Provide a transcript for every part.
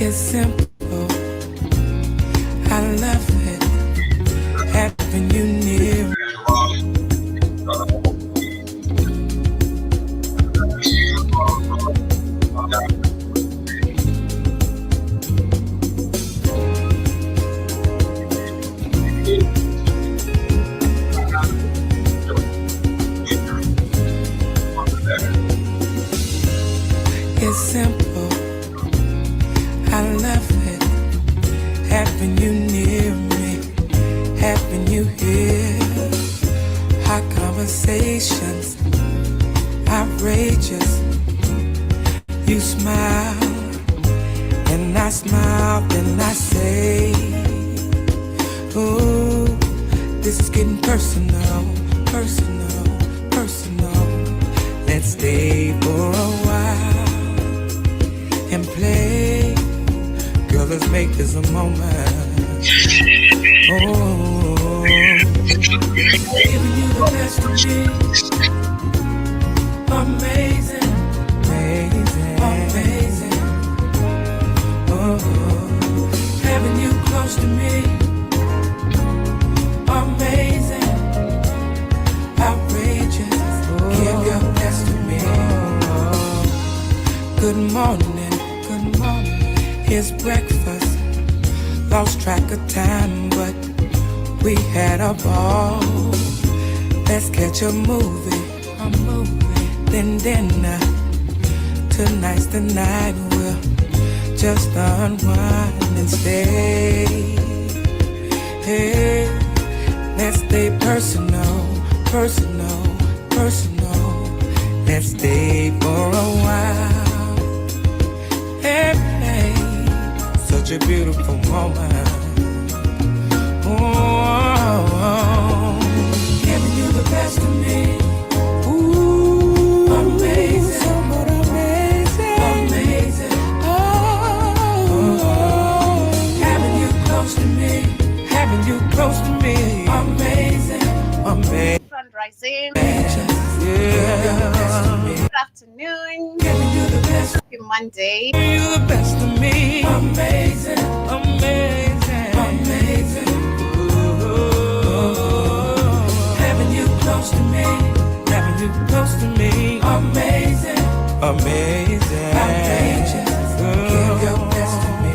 It's simple, I love it, having you near. It's simple, I love it, having you near me, having you here. Hot conversations, outrageous. You smile, and I smile, then I say, oh, this is getting personal, personal, personal. Let's stay for a while and play. Girl, let's make this a moment. Oh, giving you the best of me. Amazing, amazing, amazing. Oh, having you close to me. Amazing, outrageous. Give your best to me. Good morning, good morning. Here's breakfast. Lost track of time, but we had a ball. Let's catch a movie, then dinner. Tonight's the night we'll just unwind and stay. Hey, let's stay personal, personal, personal. Let's stay for a while. Hey, hey, such a beautiful moment. Oh, giving you the best of me. Ooh, amazing, somewhat amazing, amazing. Oh, having you close to me, having you close to me. Amazing, amazing. Rising. Yeah. Good afternoon. Giving you the best. Happy Monday. You the best of me. Amazing, amazing, amazing. Ooh, having you close to me, having you close to me. Amazing, amazing, outrageous. Give your best to me.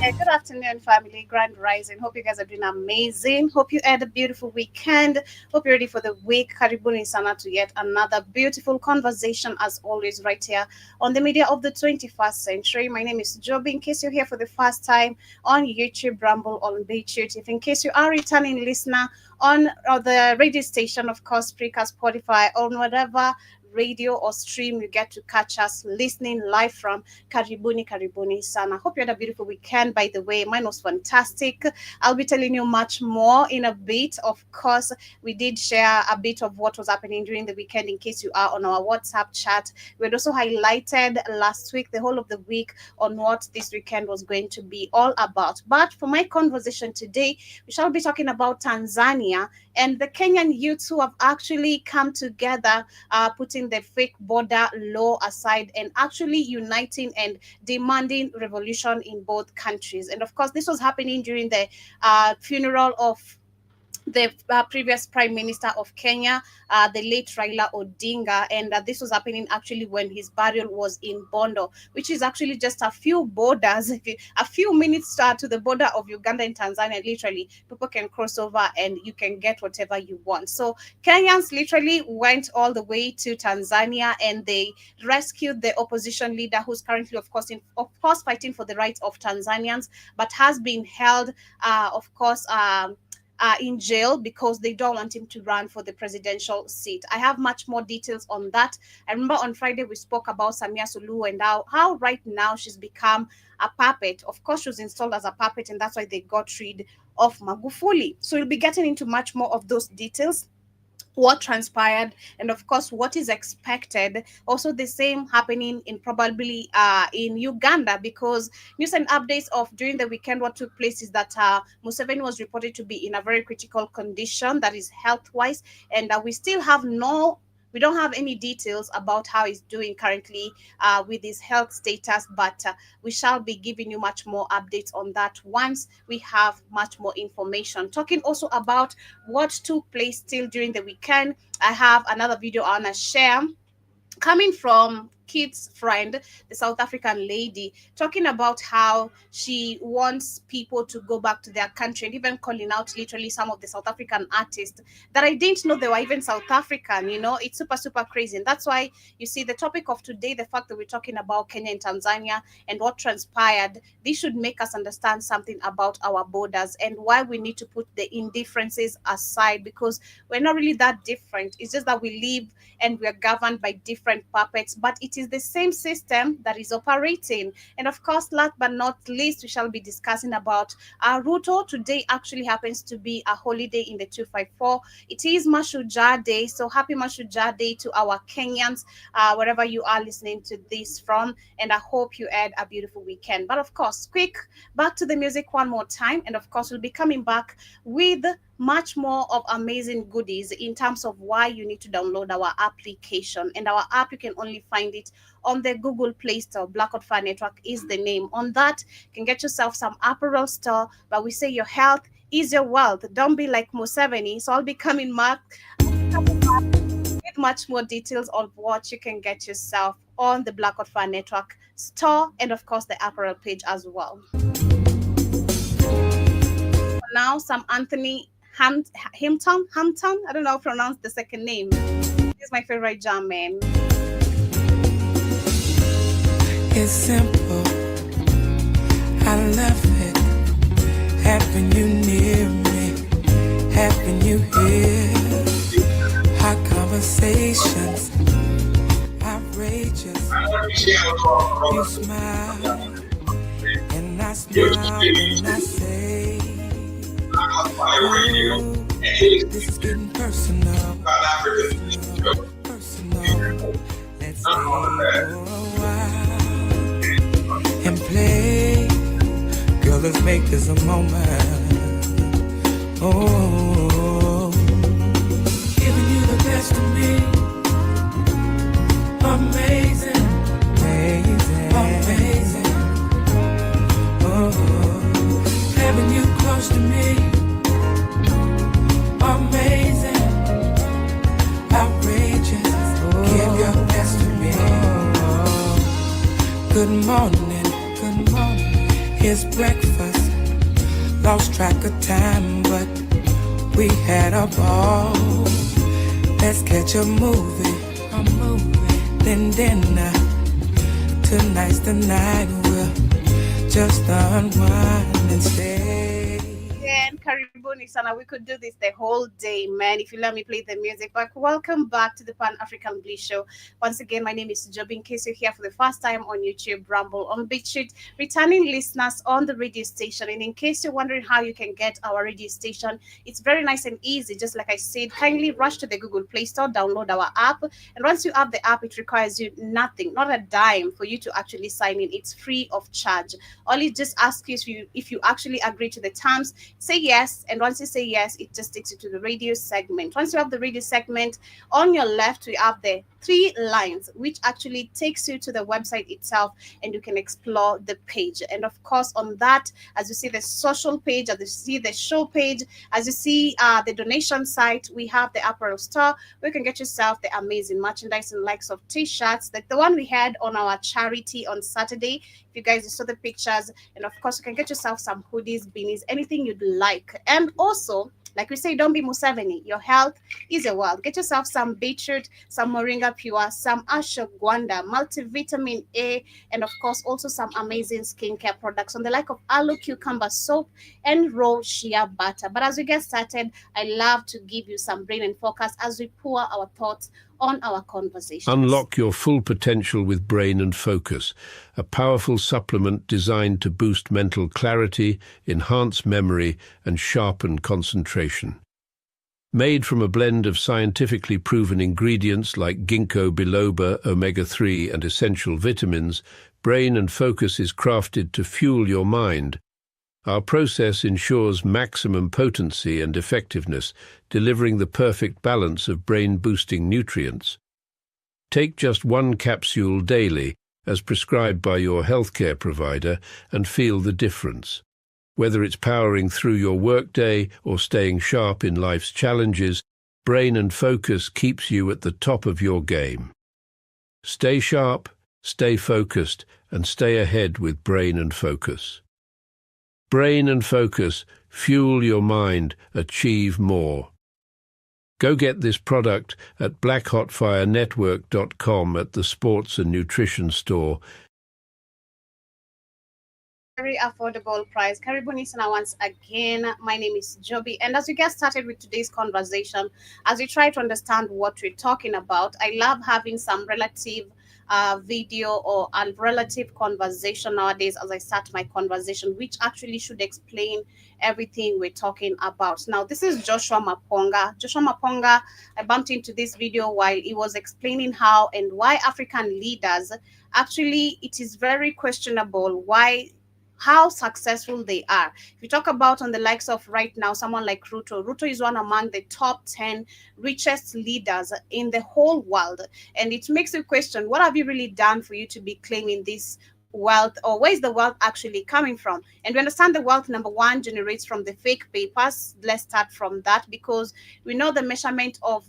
Yeah, good afternoon, family. Grand Rising. Hope you guys are doing amazing. Hope you had a beautiful weekend. Hope you're ready for the week. Karibuni sana to yet another beautiful conversation, as always, right here on the media of the 21st century. My name is Joby. In case you're here for the first time on YouTube, Rumble, on BitChute, if in case you are a returning listener on the radio station, of course, Spreaker, Spotify, on whatever radio or stream you get to catch us listening live from. Karibuni, karibuni sana. Hope you had a beautiful weekend. By the way, mine was fantastic. I'll be telling you much more in a bit. Of course, we did share a bit of what was happening during the weekend in case you are on our WhatsApp chat. We had also highlighted last week, the whole of the week, on what this weekend was going to be all about. But for my conversation today, we shall be talking about Tanzania and the Kenyan youths who have actually come together, putting the fake border law aside and actually uniting and demanding revolution in both countries. And of course, this was happening during the funeral of the previous Prime Minister of Kenya, the late Raila Odinga, and this was happening actually when his burial was in Bondo, which is actually just a few borders, a few minutes to the border of Uganda and Tanzania. Literally, people can cross over and you can get whatever you want. So Kenyans literally went all the way to Tanzania and they rescued the opposition leader, who's currently, of course, fighting for the rights of Tanzanians, but has been held, in jail because they don't want him to run for the presidential seat. I have much more details on that. I remember on Friday we spoke about Samia Suluhu and how right now she's become a puppet. Of course, she was installed as a puppet, and that's why they got rid of Magufuli. So we'll be getting into much more of those details, what transpired, and of course what is expected. Also the same happening in probably in Uganda, because news and updates of during the weekend what took place is that Museveni was reported to be in a very critical condition, that is health wise, and we still have no We don't have any details about how he's doing currently with his health status, but we shall be giving you much more updates on that once we have much more information. Talking also about what took place still during the weekend, I have another video I want to share coming from Kit's friend, the South African lady, talking about how she wants people to go back to their country and even calling out literally some of the South African artists that I didn't know they were even South African. It's super, super crazy. And that's why you see the topic of today, the fact that we're talking about Kenya and Tanzania and what transpired, this should make us understand something about our borders and why we need to put the indifferences aside, because we're not really that different. It's just that we live and we are governed by different puppets, but it is the same system that is operating. And of course, last but not least, we shall be discussing about Ruto. Today actually happens to be a holiday in the 254. It is Mashujaa Day, so happy Mashujaa Day to our Kenyans, wherever you are listening to this from, and I hope you had a beautiful weekend. But of course, quick, back to the music one more time, and of course, we'll be coming back with much more of amazing goodies in terms of why you need to download our application. And our app, you can only find it on the Google Play Store. Black Hot Fire Network is the name. On that, you can get yourself some apparel store, but we say your health is your wealth. Don't be like Museveni. So I'll be coming back with much more details of what you can get yourself on the Black Hot Fire Network store, and of course the apparel page as well. Now, some Anthony Hampton. I don't know how to pronounce the second name. This is my favorite jam, man. It's simple, I love it. Having you near me, having you here. Hot conversations, outrageous. You smile, and I smile when I say, oh, this is getting personal. Personal. Let's stay for a while and play. Girl, let's make this a moment. Oh, giving you the best of me. Amazing, amazing, amazing. Oh, having you close to me. Amazing, outrageous. Give your best to me. Good morning, good morning. Here's breakfast. Lost track of time, but we had a ball. Let's catch a movie, then dinner. Tonight's the night we'll just unwind and stay. And karibuni sana, we could do this the whole day, man, if you let me play the music. But welcome back to the Pan-African Bliss Show. Once again, my name is Joby. In case you're here for the first time on YouTube, Rumble, on BitChute, returning listeners on the radio station. And in case you're wondering how you can get our radio station, it's very nice and easy. Just like I said, kindly rush to the Google Play Store, download our app. And once you have the app, it requires you nothing, not a dime, for you to actually sign in. It's free of charge. All it just asks you if you actually agree to the terms, say yes, and once you say yes, it just takes you to the radio segment. Once you have the radio segment, on your left we have the 3 lines, which actually takes you to the website itself, and you can explore the page. And of course, on that, as you see the social page, as you see the show page, as you see the donation site, we have the apparel store where you can get yourself the amazing merchandise and likes of t-shirts, like the one we had on our charity on Saturday. If you guys saw the pictures, and of course, you can get yourself some hoodies, beanies, anything you'd like. And also, like we say, don't be Museveni. Your health is your wealth. Get yourself some beetroot, some moringa pure, some ashwagandha, multivitamin A, and of course, also some amazing skincare products on the like of aloe cucumber soap and raw shea butter. But as we get started, I love to give you some brain and focus as we pour our thoughts on our conversation. Unlock your full potential with Brain and Focus, a powerful supplement designed to boost mental clarity, enhance memory, and sharpen concentration. Made from a blend of scientifically proven ingredients like ginkgo biloba, omega-3, and essential vitamins, Brain and Focus is crafted to fuel your mind, Our process ensures maximum potency and effectiveness, delivering the perfect balance of brain-boosting nutrients. Take just one capsule daily, as prescribed by your healthcare provider, and feel the difference. Whether it's powering through your workday or staying sharp in life's challenges, Brain and Focus keeps you at the top of your game. Stay sharp, stay focused, and stay ahead with Brain and Focus. Brain and Focus, fuel your mind, achieve more. Go get this product at blackhotfirenetwork.com at the Sports and Nutrition Store. Very affordable price. Karibuni sana once again. My name is Joby, and as we get started with today's conversation, as we try to understand what we're talking about, I love having some relative video or a relative conversation nowadays as I start my conversation, which actually should explain everything we're talking about. Now, this is Joshua Maponga. Joshua Maponga, I bumped into this video while he was explaining how and why African leaders, actually, it is very questionable how successful they are. If you talk about on the likes of right now, someone like Ruto. Ruto is one among the top 10 richest leaders in the whole world. And it makes you question, what have you really done for you to be claiming this wealth, or where is the wealth actually coming from? And we understand the wealth, number one, generates from the fake papers. Let's start from that, because we know the measurement of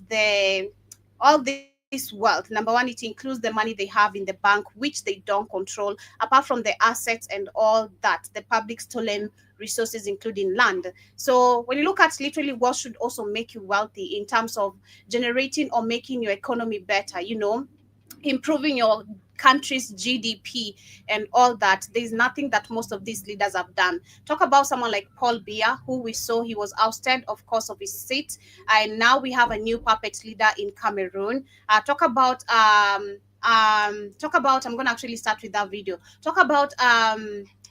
all this wealth. Number one, it includes the money they have in the bank, which they don't control, apart from the assets and all that, the public stolen resources, including land. So when you look at literally what should also make you wealthy in terms of generating or making your economy better, improving your country's GDP and all that, there's nothing that most of these leaders have done. Talk about someone like Paul Biya, who we saw he was ousted, of course, of his seat, and now we have a new puppet leader in Cameroon. Talk about I'm going to actually start with that video. Talk about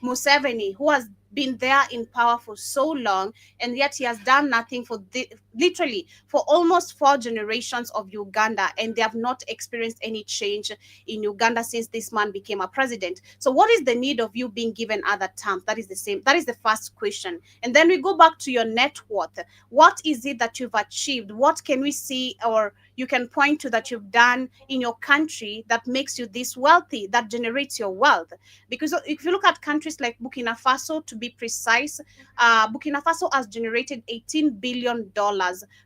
Museveni, who has been there in power for so long, and yet he has done nothing for literally for almost 4 generations of Uganda, and they have not experienced any change in Uganda since this man became a president. So what is the need of you being given other terms? That is the first question. And then we go back to your net worth. What is it that you've achieved? What can we see or you can point to that you've done in your country that makes you this wealthy, that generates your wealth? Because if you look at countries like Burkina Faso, to be precise, Burkina Faso has generated $18 billion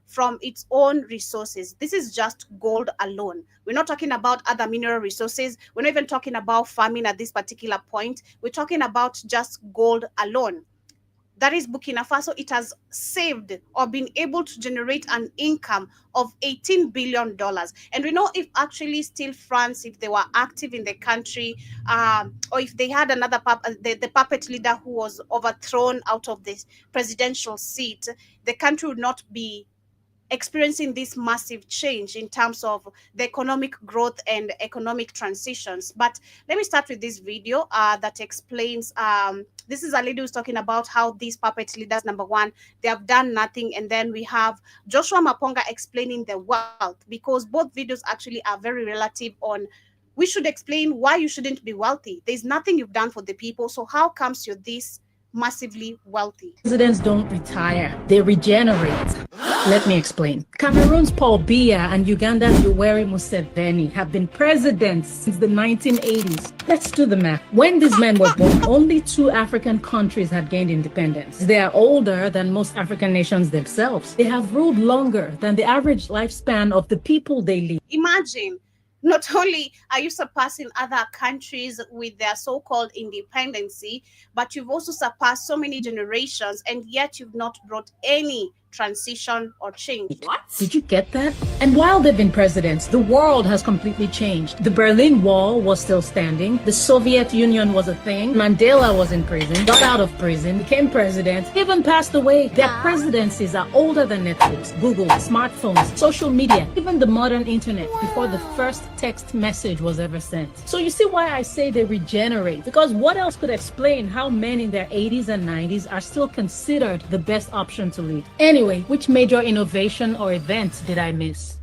from its own resources. This is just gold alone. We're not talking about other mineral resources. We're not even talking about farming at this particular point. We're talking about just gold alone. That is Burkina Faso. It has saved or been able to generate an income of $18 billion. And we know if actually still France, if they were active in the country, or if they had another the puppet leader who was overthrown out of this presidential seat, the country would not be experiencing this massive change in terms of the economic growth and economic transitions. But let me start with this video that explains, this is a lady who's talking about how these puppet leaders, number one, they have done nothing. And then we have Joshua Maponga explaining the wealth, because both videos actually are very relative on, we should explain why you shouldn't be wealthy. There's nothing you've done for the people. So how comes you're this massively wealthy? Presidents don't retire, they regenerate. Let me explain. Cameroon's Paul Biya and Uganda's Yoweri Museveni have been presidents since the 1980s. Let's do the math. When these men were born, only 2 African countries had gained independence. They are older than most African nations themselves. They have ruled longer than the average lifespan of the people they lead. Imagine, not only are you surpassing other countries with their so-called independency, but you've also surpassed so many generations, and yet you've not brought any transition or change. What? Did you get that? And while they've been presidents, the world has completely changed. The Berlin Wall was still standing. The Soviet Union was a thing. Mandela was in prison, got out of prison, became president, even passed away. Their presidencies are older than Netflix, Google, smartphones, social media, even the modern internet, before the first text message was ever sent. So you see why I say they regenerate, because what else could explain how men in their 80s and 90s are still considered the best option to lead? Anyway, which major innovation or event did I miss?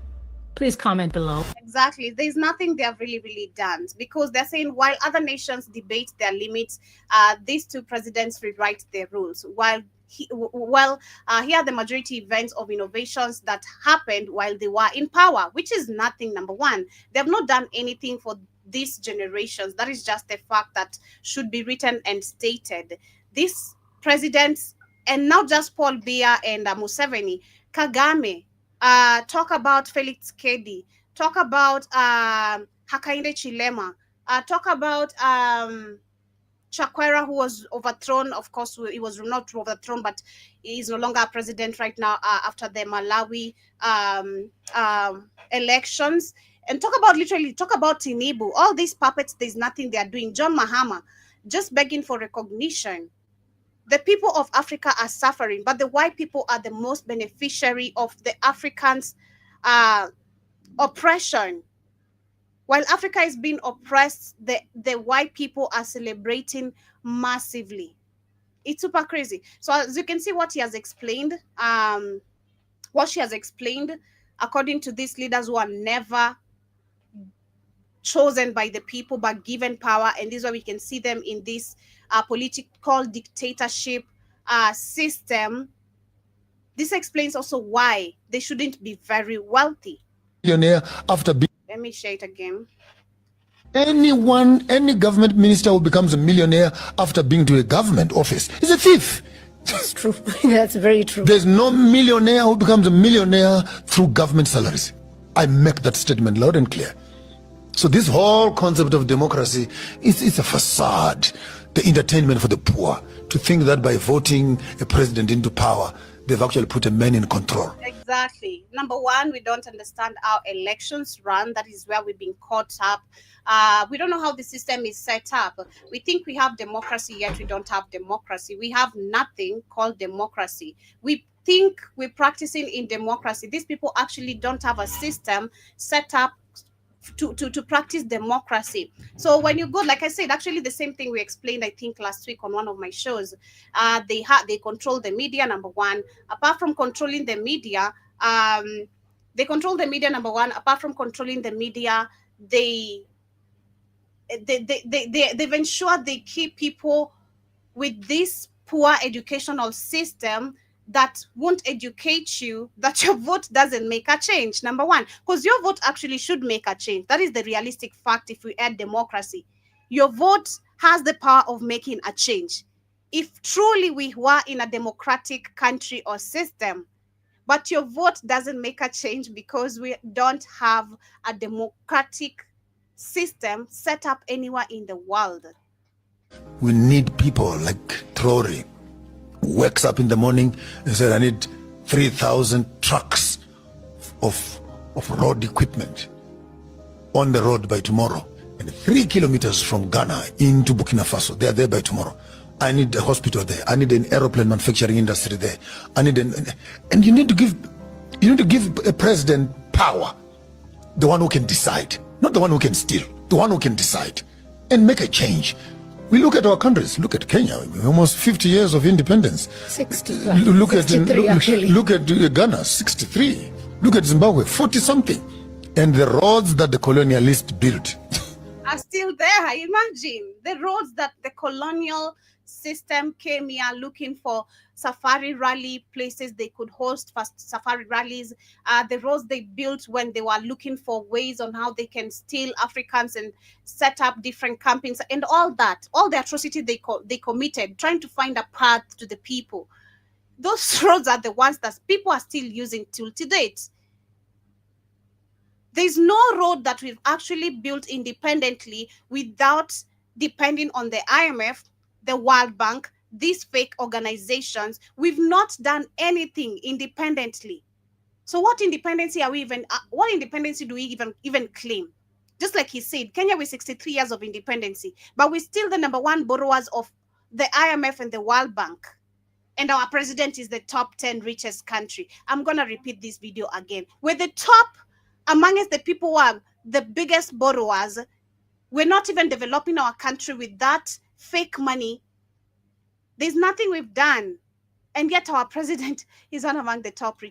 Please comment below. Exactly. There's nothing they have really done, because they're saying while other nations debate their limits, these two presidents rewrite their rules. Here are the majority events of innovations that happened while they were in power, which is nothing. Number one, they have not done anything for these generations. That is just a fact that should be written and stated. These presidents, and not just Paul Biya and Museveni, Kagame, talk about Felix Kedi, talk about Hakainde Chilema, talk about Chakwera, who was overthrown. Of course, he was not overthrown, but he is no longer president right now after the Malawi elections. And talk about Tinubu. All these puppets, there's nothing they are doing. John Mahama, just begging for recognition. The people of Africa are suffering, but the white people are the most beneficiary of the Africans' oppression. While Africa is being oppressed, the white people are celebrating massively. It's super crazy. So as you can see, what she has explained, according to these leaders who are never chosen by the people but given power, and this is why we can see them in this political dictatorship system. This explains also why they shouldn't be very wealthy. After being, let me share it again. Any government minister who becomes a millionaire after being to a government office is a thief. That's true. That's very true. There's no millionaire who becomes a millionaire through government salaries. I make that statement loud and clear. So this whole concept of democracy is a facade, the entertainment for the poor, to think that by voting a president into power, they've actually put a man in control. Exactly. Number one, we don't understand how elections run. That is where we've been caught up. We don't know how the system is set up. We think we have democracy, yet we don't have democracy. We have nothing called democracy. We think we're practicing in democracy. These people actually don't have a system set up to practice democracy. So when you go, like I said, actually the same thing we explained, I think last week on one of my shows, they control the media, number one. Apart from controlling the media, they control the media, number one. Apart from controlling the media, they've ensured they keep people with this poor educational system that won't educate you that your vote doesn't make a change, number one, because your vote actually should make a change. That is the realistic fact. If we add democracy, your vote has the power of making a change. If truly we were in a democratic country or system, but your vote doesn't make a change because we don't have a democratic system set up anywhere in the world. We need people like Traore, wakes up in the morning and said, I need 3,000 trucks of road equipment on the road by tomorrow. And 3 kilometers from Ghana into Burkina Faso, they are there by tomorrow. I need a hospital there. I need an aeroplane manufacturing industry there. I need and you need to give a president power, the one who can decide, not the one who can steal, the one who can decide and make a change. We look at our countries. Look at Kenya, almost 50 years of independence. 60. Look 63 actually. Look at Ghana, 63. Look at Zimbabwe, 40 something. And the roads that the colonialists built are still there. Imagine the roads that the colonial system came here looking for safari rally places they could host for safari rallies, the roads they built when they were looking for ways on how they can steal Africans and set up different campaigns and all that, all the atrocity they committed, trying to find a path to the people. Those roads are the ones that people are still using till to date. There's no road that we've actually built independently without depending on the IMF, the World Bank, these fake organizations. We've not done anything independently. So what independency are we even, what independency do we even claim? Just like he said, Kenya with 63 years of independency, but we're still the number one borrowers of the IMF and the World Bank. And our president is the top 10 richest country. I'm going to repeat this video again. We're the top amongst the people who are the biggest borrowers. We're not even developing our country with that fake money. There's nothing we've done. And yet our president is one among the top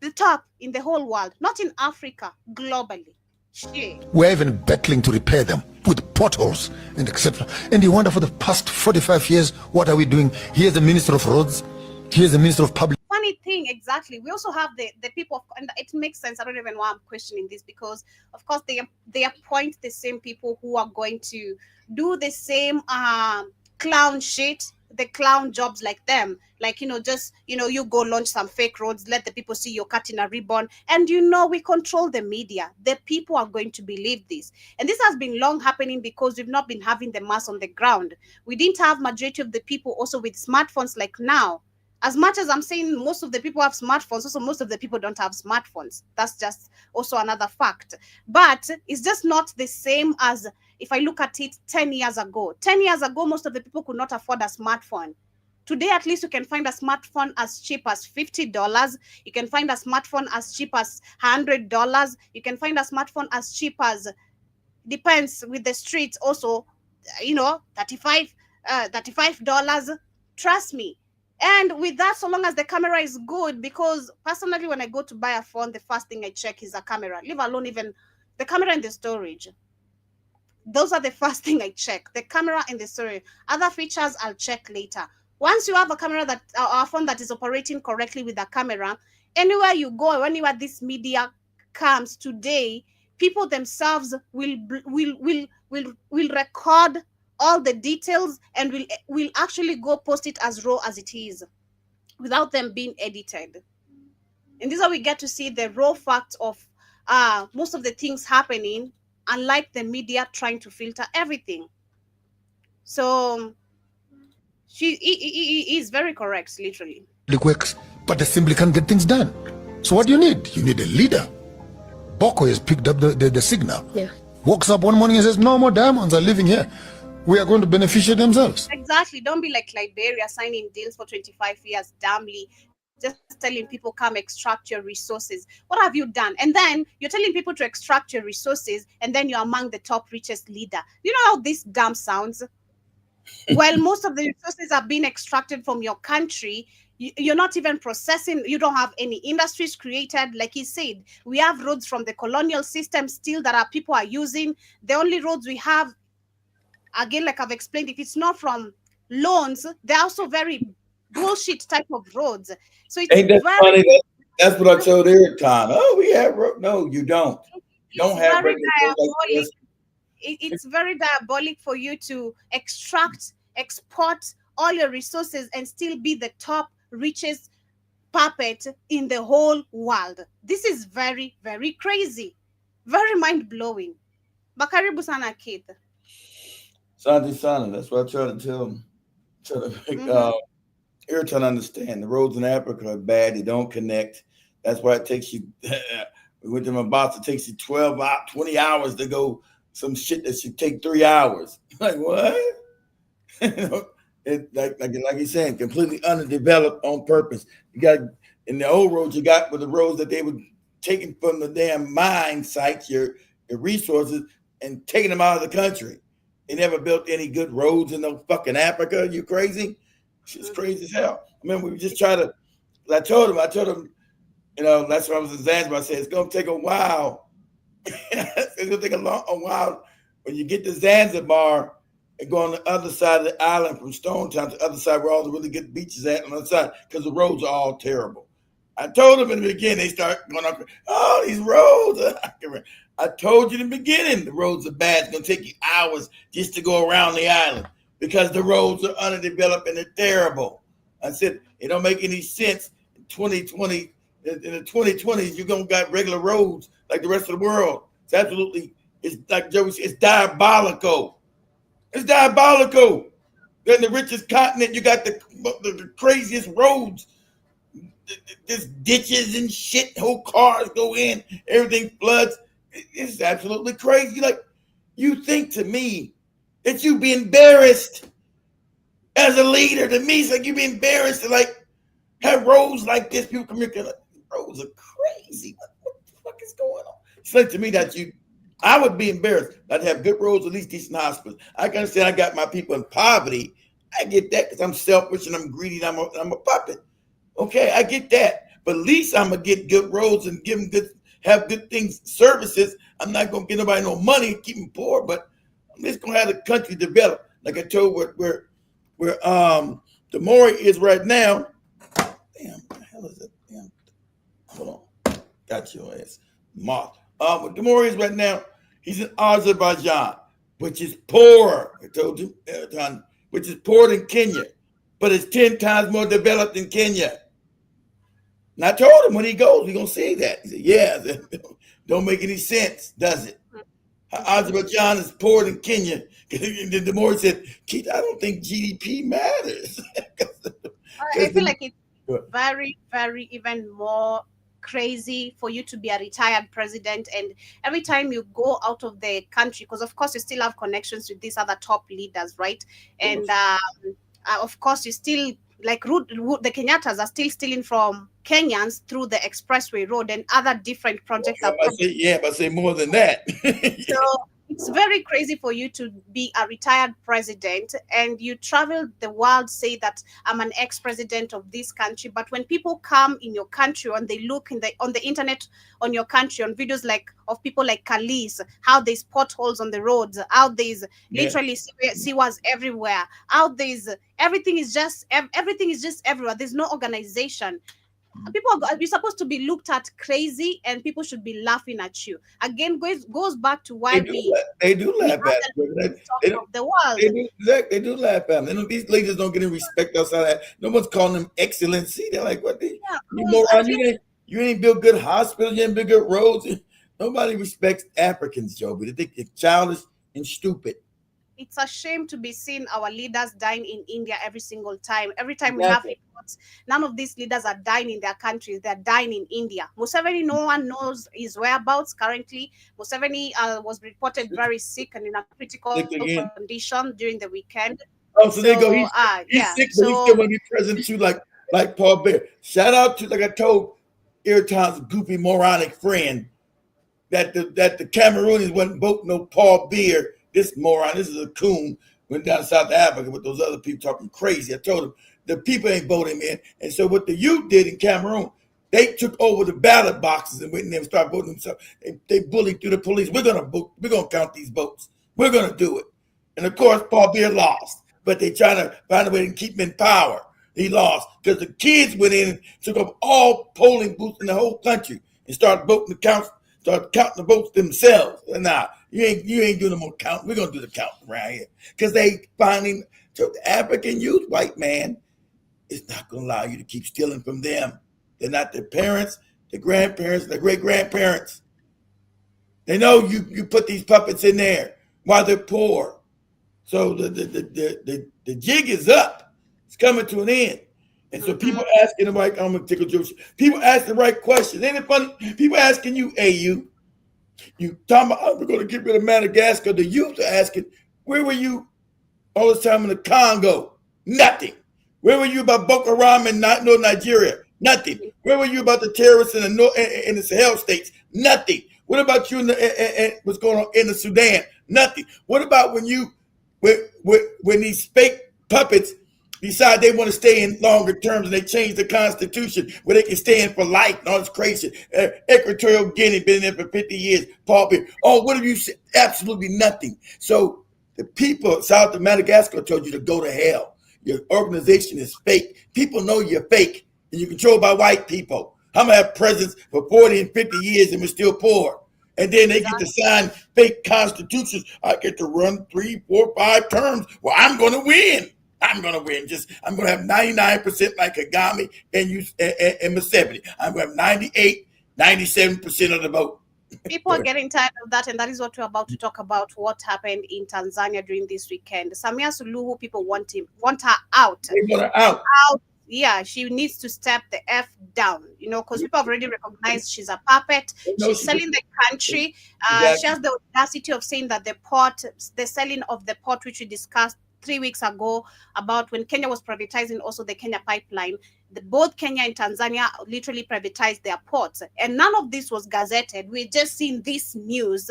The top in the whole world, not in Africa, globally. Shit. We're even battling to repair them with potholes and etc. And you wonder, for the past 45 years, what are we doing? Here's the Minister of Roads. Here's the Minister of Public. Funny thing, exactly. We also have the people of, and it makes sense. I don't even know why I'm questioning this, because of course they appoint the same people who are going to do the same clown shit, the clown jobs like them. Like, just, you go launch some fake roads, let the people see you're cutting a ribbon. And we control the media. The people are going to believe this. And this has been long happening because we've not been having the mass on the ground. We didn't have majority of the people also with smartphones like now. As much as I'm saying most of the people have smartphones, also most of the people don't have smartphones. That's just also another fact. But it's just not the same as if I look at it 10 years ago. 10 years ago, most of the people could not afford a smartphone. Today, at least you can find a smartphone as cheap as $50. You can find a smartphone as cheap as $100. You can find a smartphone as cheap as, depends with the streets also, $35. Trust me. And with that, so long as the camera is good, because personally, when I go to buy a phone, the first thing I check is a camera, leave alone even the camera and the storage. Those are the first thing I check, the camera and the storage. Other features I'll check later. Once you have a camera a phone that is operating correctly with a camera, anywhere you go, anywhere this media comes today, people themselves will record all the details and will actually go post it as raw as it is, without them being edited. And this is how we get to see the raw fact of most of the things happening, unlike the media trying to filter everything. So he is very correct, literally. Works, but they simply can't get things done. So what do you need? You need a leader. Boko has picked up the signal. Yeah. Walks up one morning and says, no more diamonds are living here. We are going to beneficiate themselves. Exactly. Don't be like Liberia signing deals for 25 years, dumbly, just telling people, come extract your resources. What have you done? And then you're telling people to extract your resources, and then you're among the top richest leader. You know how this dumb sounds? While most of the resources are being extracted from your country, you're not even processing. You don't have any industries created. Like he said, we have roads from the colonial system still that people are using. The only roads we have, again, like I've explained, if it's not from loans, they're also very bullshit type of roads. So it's Ain't that very funny? That's what I told every time. Oh, we have no, you don't. Don't have very regular roads like diabolic. this. It's very diabolic for you to export all your resources and still be the top richest puppet in the whole world. This is very, very crazy, very mind-blowing. Bakaribu sana Keith. Santi Sana, that's what I try to tell them. Try to make every time I understand the roads in Africa are bad, they don't connect. That's why it takes you we went to my boss, it takes you 20 hours to go some shit that should take 3 hours. Like what? It like you're saying, completely underdeveloped on purpose. You got in the old roads, you got with the roads that they were taking from the damn mine sites, your resources, and taking them out of the country. They never built any good roads in no fucking Africa. You crazy? Shit's crazy as hell. I mean, we just try to. I told him, that's what I was in Zanzibar. I said it's gonna take a while. It's gonna take a while when you get to Zanzibar and go on the other side of the island from Stone Town to the other side where all the really good beaches at on the other side, because the roads are all terrible. I told them in the beginning, they start going up, oh, these roads. I told you in the beginning, the roads are bad. It's going to take you hours just to go around the island because the roads are underdeveloped and they're terrible. I said, it don't make any sense in 2020. In the 2020s, you're going to got regular roads like the rest of the world. It's like Joey said, it's diabolical. It's diabolical. They're in the richest continent. You got the craziest roads. There's ditches and shit. Whole cars go in. Everything floods. It's absolutely crazy. Like, you think to me that you be embarrassed as a leader. To me, it's like you be embarrassed to like have roads like this. People come here like, roads are crazy. What the fuck is going on? It's like to me that I would be embarrassed not to have good roads, at least decent hospitals. I can understand I got my people in poverty. I get that because I'm selfish and I'm greedy and I'm a puppet. Okay, I get that. but at least I'm gonna get good roads and give them have good things, services. I'm not gonna get nobody no money, keep them poor, but I'm just gonna have the country develop. Like I told where the Maury is right now. Damn, what the hell is it? Damn, hold on, got your ass, moth. What the Maury is right now, he's in Azerbaijan, which is poor. I told you, which is poorer than Kenya, but it's 10 times more developed than Kenya. And I told him when he goes, we're gonna see that. He said, yeah, don't make any sense, does it? Azerbaijan is poorer than Kenya. The more he said, Keith, I don't think GDP matters. I feel like it's very, very even more crazy for you to be a retired president, and every time you go out of the country, because of course you still have connections with these other top leaders, right? And of course you still like the Kenyattas are still stealing from Kenyans through the expressway road and other different projects. But I say more than that. So it's very crazy for you to be a retired president and you travel the world, say that I'm an ex-president of this country, but when people come in your country and they look on the internet on your country on videos like of people like Kalis, how there's potholes on the roads, how there's literally sewers everywhere, how there's everything is just everywhere. There's no organization. You're supposed to be looked at crazy and people should be laughing at you. Again, goes back to why they do laugh at the world. They do laugh at them. These ladies don't get any respect outside that. No one's calling them excellency. They're like, what? You moron, you ain't built good hospitals, you ain't built good roads. Nobody respects Africans, Joby. They think they're childish and stupid. It's a shame to be seeing our leaders dying in India every single time. Every time we have reports, none of these leaders are dying in their countries. They're dying in India. Museveni, no one knows his whereabouts currently. Museveni was reported very sick and in a critical condition during the weekend. Oh, so they go, he's sick, but he still want to be president too, like Paul Bear. Shout out to, like I told Airtime's goofy moronic friend, that the Cameroonians wouldn't vote no Paul Beer. This moron, this is a coon, went down to South Africa with those other people talking crazy. I told him the people ain't voting in. And so what the youth did in Cameroon, they took over the ballot boxes and went in there and started voting themselves. They bullied through the police. We're gonna count these votes. We're gonna do it. And of course, Paul Beer lost, but they trying to find a way to keep him in power. He lost because the kids went in and took up all polling booths in the whole country and started voting started counting the votes themselves. And now you ain't doing no more count. We're gonna do the count around here because they finally. So the African youth, white man, is not gonna allow you to keep stealing from them. They're not their parents, their grandparents, their great grandparents. They know you put these puppets in there while they're poor. So the jig is up. It's coming to an end. And so people asking the right, I'm gonna take a joke. People ask the right questions. Ain't it funny? People asking you, you talking about, we're gonna get rid of Madagascar. The youth are asking, where were you all this time in the Congo? Nothing. Where were you about Boko Haram in Nigeria? Nothing. Where were you about the terrorists in the Sahel states? Nothing. What about you in what's going on in the Sudan? Nothing. What about when these fake puppets decide they want to stay in longer terms and they change the constitution where they can stay in for life and all this crazy. Equatorial Guinea been in there for 50 years. Paul Beer. Oh, what have you said? Absolutely nothing. So the people south of Madagascar told you to go to hell. Your organization is fake. People know you're fake and you're controlled by white people. I'm going to have presidents for 40 and 50 years and we're still poor. And then they get to sign fake constitutions. I get to run 3, 4, 5 terms. Well, I'm going to win. I'm going to win. I'm going to have 99% like Kagame and Museveni. I'm going to have 98, 97% of the vote. People are getting tired of that, and that is what we're about to talk about, what happened in Tanzania during this weekend. Samia Suluhu, people want her out. They want her out. Yeah, she needs to step the F down, because people have already recognized she's a puppet. She's selling the country. Exactly. She has the audacity of saying that the selling of the port, which we discussed 3 weeks ago about when Kenya was privatizing also the Kenya pipeline, both Kenya and Tanzania literally privatized their ports. And none of this was gazetted. We're just seeing this news,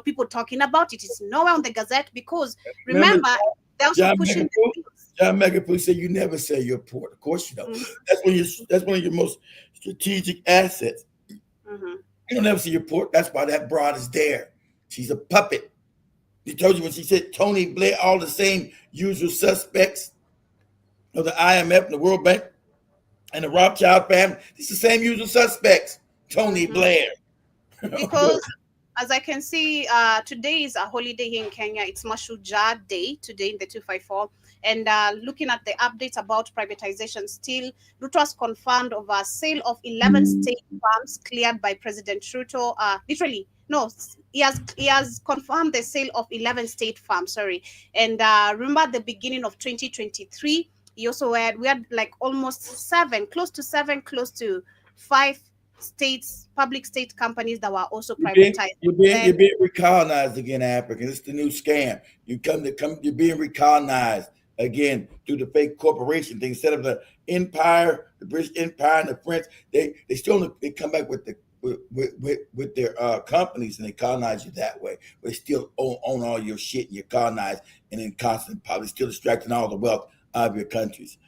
people talking about it. It's nowhere on the Gazette because remember, they're also pushing the news. John McAfee said you never sell your port. Of course you don't. That's one of your most strategic assets. Mm-hmm. You don't ever see your port. That's why that broad is there. She's a puppet. He told you when she said Tony Blair, all the same usual suspects of the IMF and the World Bank and the Rothschild family. It's the same usual suspects. Tony Blair. Because as I can see, today is a holiday here in Kenya. It's Mashujaa Day today in the 254. And looking at the updates about privatization, still, Ruto has confirmed of a sale of 11 state farms cleared by President Ruto. He has confirmed the sale of 11 state farms. Sorry, and remember at the beginning of 2023, we had like almost close to 5 states, public state companies that were also privatized. You're being recolonized again, African. It's the new scam. You're being recolonized again through the fake corporation thing. Instead of the empire, the British Empire and the French, they come back with their companies and they colonize you that way. But they still own all your shit and you're colonized and in constant poverty, still extracting all the wealth out of your countries.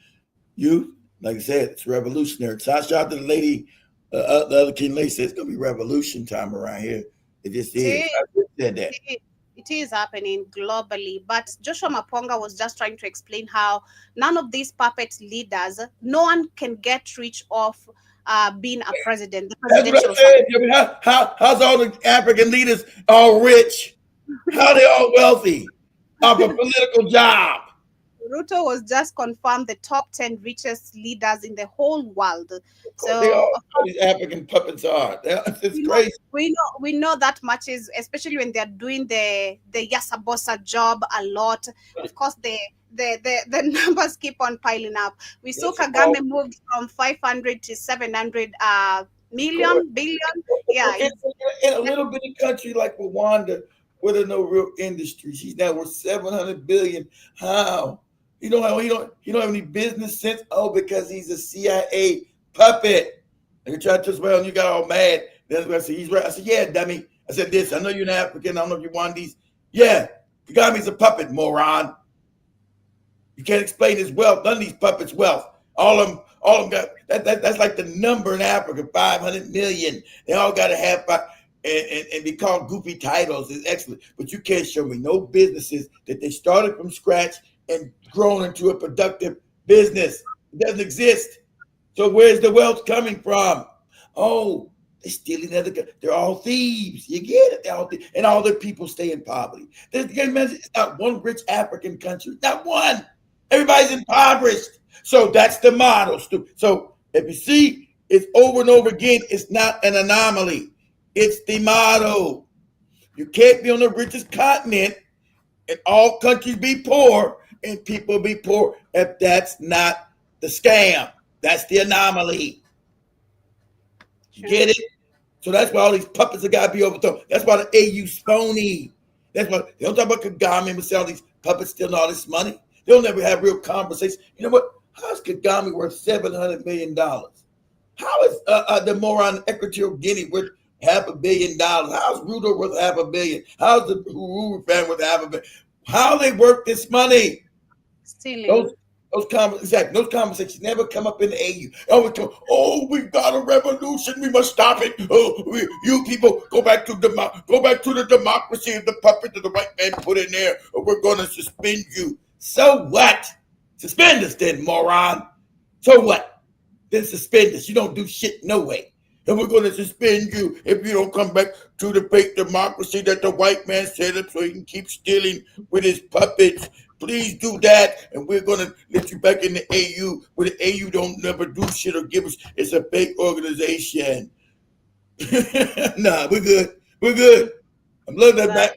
You, like I said, it's revolutionary. So I shout out to the lady. The other King Lady said it's gonna be revolution time around here. It just is. I just said that. It is happening globally, but Joshua Maponga was just trying to explain how none of these puppet leaders, no one can get rich off being a president. That's what I said. How's all the African leaders all rich? How are they all wealthy off a political job? Ruto was just confirmed the top 10 richest leaders in the whole world. So they all these African puppets are. It's crazy. We know that much is, especially when they're doing the Yasabosa job a lot. Of course, the numbers keep on piling up. We saw Kagame moved from 500 to 700 billion. Yeah, in a little bitty country like Rwanda, with no real industry, she's now worth 700 billion. How? You don't have any business sense. Oh, because he's a CIA puppet. And you try to twist around, you got all mad. Then I said, he's right. I said, yeah, dummy. I said this. I know you're an African. I don't know if you want these. Yeah, Kagame's a puppet, moron. You can't explain his wealth. None of these puppets' wealth. All of them got that's like the number in Africa, 500 million. They all got to have and be called goofy titles is excellent. But you can't show me no businesses that they started from scratch and grown into a productive business. It doesn't exist. So where's the wealth coming from? Oh, they're stealing they're all thieves. You get it? They're all thieves. And all their people stay in poverty. It's not one rich African country. Not one. Everybody's impoverished. So that's the model. So if you see it's over and over again, it's not an anomaly. It's the model. You can't be on the richest continent and all countries be poor and people be poor if that's not the scam. That's the anomaly. You get it? So that's why all these puppets have got to be overthrown. That's why the AU's phony. That's why they don't talk about Kagame and all these puppets stealing all this money. They'll never have real conversations. You know what? How's Kagame worth $700 million? How is the moron Equatorial Guinea worth $500 million? How's Ruto worth $500 million? How's the Uhuru family worth $500 million? How they work this money? Stealing. Those conversations never come up in the AU. Oh, we've got a revolution. We must stop it. Oh, you people go back to the democracy of the puppet that the white man put in there, or we're going to suspend you. So what? Suspend us then, moron. So what? Then suspend us. You don't do shit no way. And we're going to suspend you if you don't come back to the fake democracy that the white man set up so he can keep stealing with his puppets. Please do that, and we're going to let you back in the AU, where the AU don't never do shit or give us. It's a fake organization. Nah, we're good. We're good. I'm loving that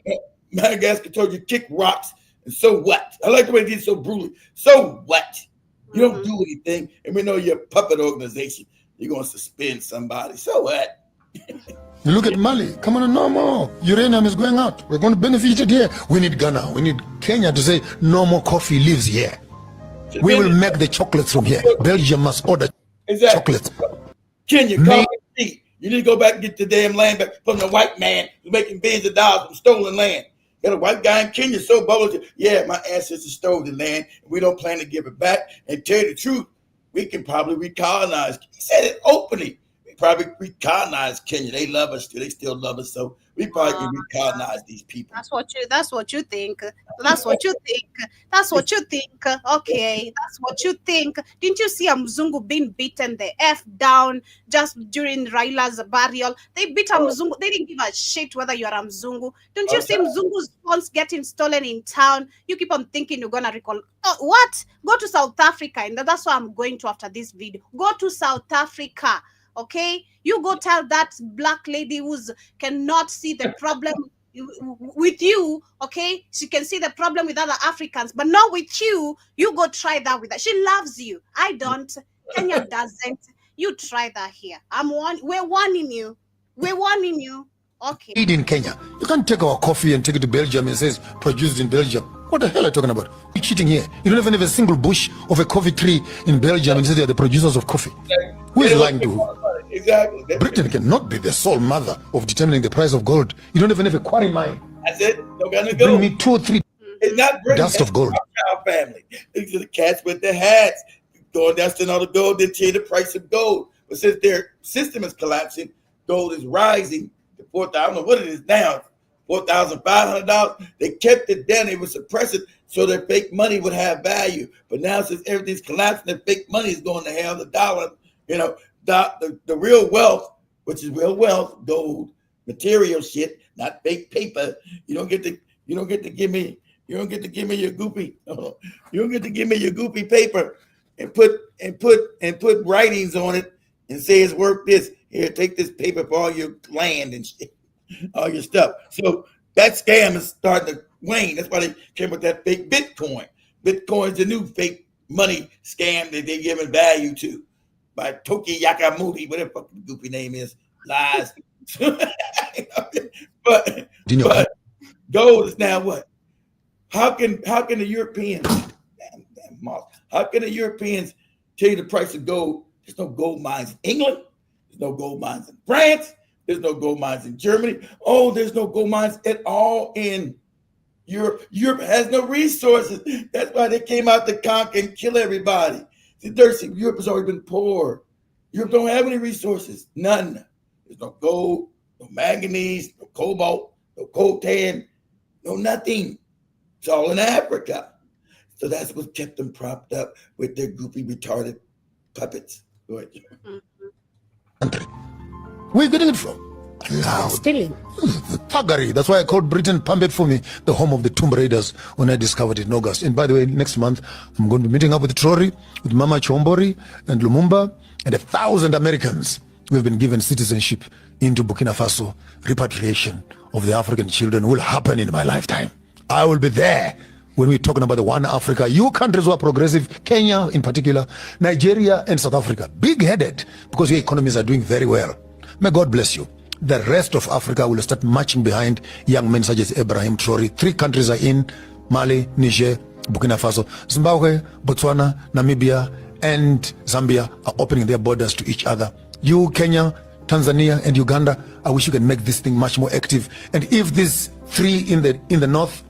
Madagascar told you kick rocks, and so what? I like the way he did so brutally. So what? You don't do anything, and we know you're a puppet organization. You're going to suspend somebody. So what? You look at Mali, come on, no more. Uranium is going out. We're going to benefit it here. We need Ghana. We need Kenya to say no more coffee leaves here. We will make the chocolates from here. Belgium must order chocolates. Kenya, call me. You need to go back and get the damn land back from the white man who's making billions of dollars from stolen land. Got a white guy in Kenya so bold. Yeah, my ancestors stole the land. And we don't plan to give it back. And tell you the truth, we can probably recolonize. He said it openly. We probably recolonize Kenya. They love us too. They still love us. So we probably can recolonize these people. That's what you think. That's what you think. That's what you think. Okay, that's what you think. Didn't you see a Mzungu being beaten the F down just during Raila's burial? They beat a Mzungu. They didn't give a shit whether you're a Mzungu. Don't you see Mzungu's phones getting stolen in town? You keep on thinking you're gonna recall. Oh, what? Go to South Africa, and that's why I'm going to after this video. Go to South Africa. Okay, you go tell that black lady who's cannot see the problem with you. Okay, she can see the problem with other Africans, but not with you. You go try that with her. She loves you. I don't. Kenya doesn't. You try that here. We're warning you. We're warning you. Okay. In Kenya, you can't take our coffee and take it to Belgium and says produced in Belgium. What the hell are you talking about? You're cheating here. You don't even have a single bush of a coffee tree in Belgium and say they're the producers of coffee. Who is lying to who? Exactly. Britain cannot be the sole mother of determining the price of gold. You don't even have a quarry mine. That's it. No gonna go. Bring me 2 or 3 It's not Britain. dust of gold. Our family. These are the cats with the hats. Going dusting all the gold, they tell you the price of gold. But since their system is collapsing, gold is rising to 4,000. I don't know what it is now. $4,500. They kept it down. They would suppress it so that fake money would have value. But now since everything's collapsing, the fake money is going to hell. The dollar, the real wealth, which is real wealth, gold, material shit, not fake paper. You don't get to give me your goopy. You don't get to give me your goopy paper and put writings on it and say it's worth this. Here, take this paper for all your land and shit. All your stuff. So that scam is starting to wane. That's why they came with that fake Bitcoin. Bitcoin's the new fake money scam that they're giving value to by Toki Yakamudi, whatever the fucking goofy name is. Lies. but gold is now what? How can the Europeans how can the Europeans tell you the price of gold? There's no gold mines in England. There's no gold mines in France. There's no gold mines in Germany. Oh, there's no gold mines at all in Europe. Europe has no resources. That's why they came out to conquer and kill everybody. See, Europe has already been poor. Europe don't have any resources. None. There's no gold, no manganese, no cobalt, no coltan, no nothing. It's all in Africa. So that's what kept them propped up with their goofy, retarded puppets. Go ahead, Country. Where are you getting it from? Loud. Stealing. Thuggery. That's why I called Britain Pumpet for me the home of the Tomb Raiders when I discovered it in August. And by the way, next month, I'm going to be meeting up with Trory, with Mama Chombori and Lumumba, and 1,000 Americans who have been given citizenship into Burkina Faso. Repatriation of the African children will happen in my lifetime. I will be there when we're talking about the one Africa. You countries who are progressive, Kenya in particular, Nigeria and South Africa, big-headed because your economies are doing very well. May God bless you. The rest of Africa will start marching behind young men such as Ibrahim Traore. 3 countries are in: Mali, Niger, Burkina Faso. Zimbabwe, Botswana, Namibia, and Zambia are opening their borders to each other. You, Kenya, Tanzania, and Uganda, I wish you can make this thing much more active. And if these 3 in the north,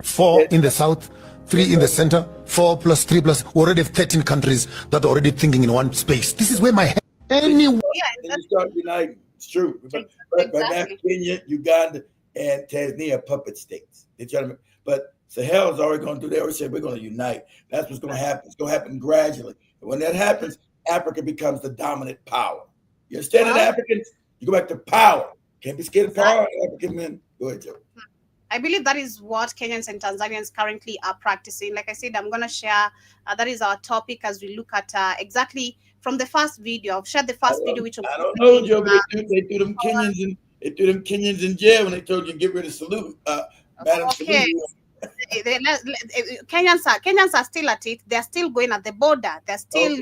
4 in the south, 3 in the center, 4 plus 3 plus, we already have 13 countries that are already thinking in one space. This is where my head. Anyway. Yeah, you start uniting. It's true. But now Kenya, Uganda, and Tanzania are puppet states. But Sahel's already going to do. They already said we're going to unite. That's what's going to happen. It's going to happen gradually. And when that happens, Africa becomes the dominant power. You understand it, Africans? You go back to power. Can't be scared of power, African men. Go ahead, Joe. I believe that is what Kenyans and Tanzanians currently are practicing. Like I said, I'm going to share, that is our topic as we look at exactly from the first video. I've shared the first video, which I don't know, Joe, but they threw them Kenyans in jail when they told you to get rid of Salute. Madam okay. Kenyans are still at it. They're still going at the border. They're still,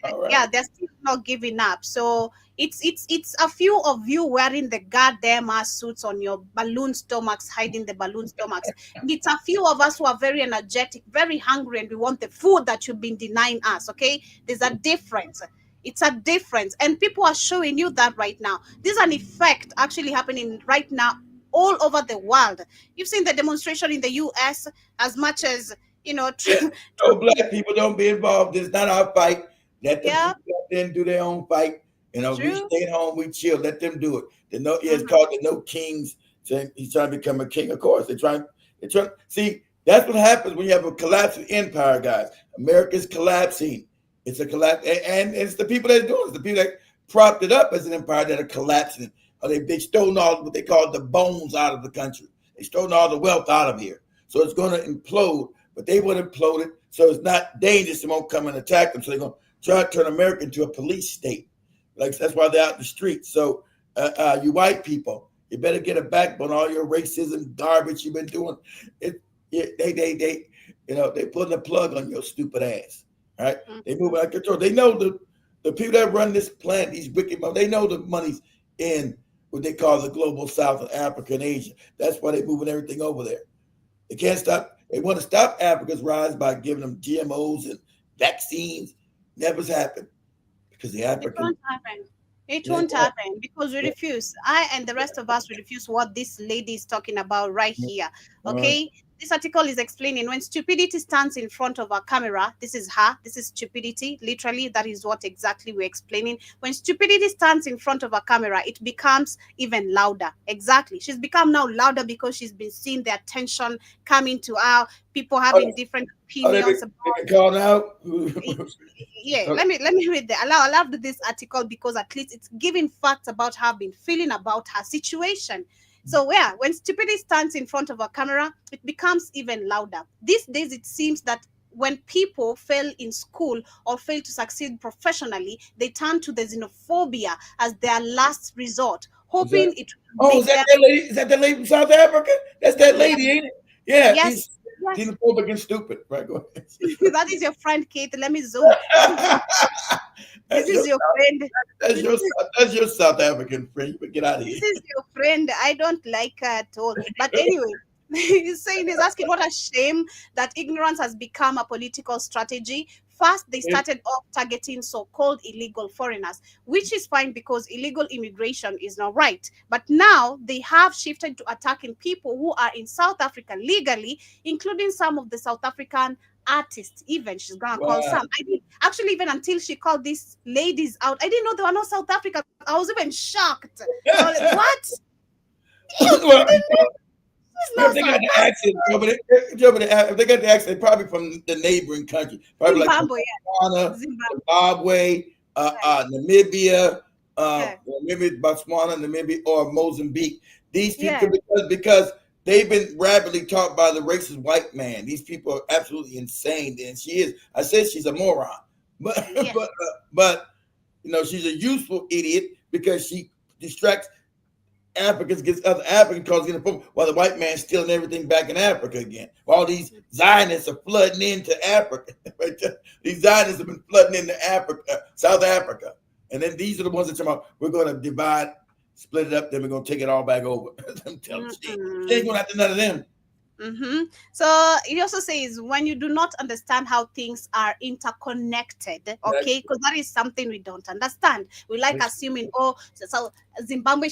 they're still not giving up. So it's a few of you wearing the goddamn ass suits on your balloon stomachs, hiding the balloon stomachs. It's a few of us who are very energetic, very hungry, and we want the food that you've been denying us. Okay, there's a difference. It's a difference, and people are showing you that right now. There's an effect actually happening right now all over the world. You've seen the demonstration in the US as much as, you know, Yeah. No black people don't be involved. It's not our fight. Let them yeah, people out there and do their own fight. You know, we true. stay at home, we chill. Let them do it. The no, yeah, it's Mhm. called the No Kings. Saying he's trying to become a king. Of course, they're trying. They're trying. See, that's what happens when you have a collapsing empire, guys. America's collapsing. It's a collapse, and it's the people that are doing it. It's the people that propped it up as an empire that are collapsing. They stolen all what they call the bones out of the country. They stolen all the wealth out of here. So it's going to implode, but they would implode it so it's not dangerous. They won't come and attack them. So they're going to try to turn America into a police state. Like that's why they're out in the streets. So you white people, you better get a backbone. All your racism garbage you've been doing, they, they putting the plug on your stupid ass. All right, they move out of control. They know the people that run this planet, these wicked, they know the money's in what they call the global South of Africa and Asia. That's why they're moving everything over there. They can't stop. They want to stop Africa's rise by giving them GMOs and vaccines. Never's happened because the It African. won't happen. It Yeah, won't happen because we refuse. I and the rest of us we refuse what this lady is talking about right here. uh, Okay? This article is explaining when stupidity stands in front of a camera, this is her, this is stupidity. Literally, that is what exactly we're explaining. When stupidity stands in front of a camera, it becomes even louder. Exactly. She's become now louder because she's been seeing the attention coming to her, people having different they opinions about been called out. yeah, let me read the I loved this article because at least it's giving facts about how I've been feeling about her situation. So yeah, when stupidity stands in front of a camera, it becomes even louder. These days it seems that when people fail in school or fail to succeed professionally, they turn to the xenophobia as their last resort, Is that? hoping it will Oh, is make that them. that lady? Is that the lady from South Africa? That's that Yeah, lady, ain't it? Yeah, yes, he's yes. xenophobic and stupid. Right, go ahead. That is your friend Kate. Let me zoom. This that's your is your friend. that's your that's your South African friend. But get out of This here. is your friend. I don't like her at all. But anyway, he's asking what a shame that ignorance has become a political strategy. First, they started off targeting so-called illegal foreigners, which is fine because illegal immigration is not right. But now they have shifted to attacking people who are in South Africa legally, including some of the South African artists. Even she's gonna call Wow. some. I did actually even until she called these ladies out. I didn't know they were not South Africa. I was even shocked. I was like, what? Well, It's if not they got South the accent, if they got the accent, probably from the neighboring country, probably like from Zimbabwe. Botswana, Zimbabwe. Zimbabwe, Right. Namibia, Yeah. or maybe Botswana, Namibia, or Mozambique. These Yeah. people, because they've been rapidly taught by the racist white man. These people are absolutely insane, and she is. I said she's a moron, but Yeah. but she's a useful idiot because she distracts Africans against other Africans cause getting problem while the white man's stealing everything back in Africa again. All these Zionists are flooding into Africa. These Zionists have been flooding into Africa, South Africa. And then these are the ones that talk about we're going to divide, split it up, then we're going to take it all back over. I'm telling you, she ain't going after none of them. Mm-hmm. So it also says when you do not understand how things are interconnected, okay, because that is something we don't understand. We like assuming, oh, so Zimbabwe,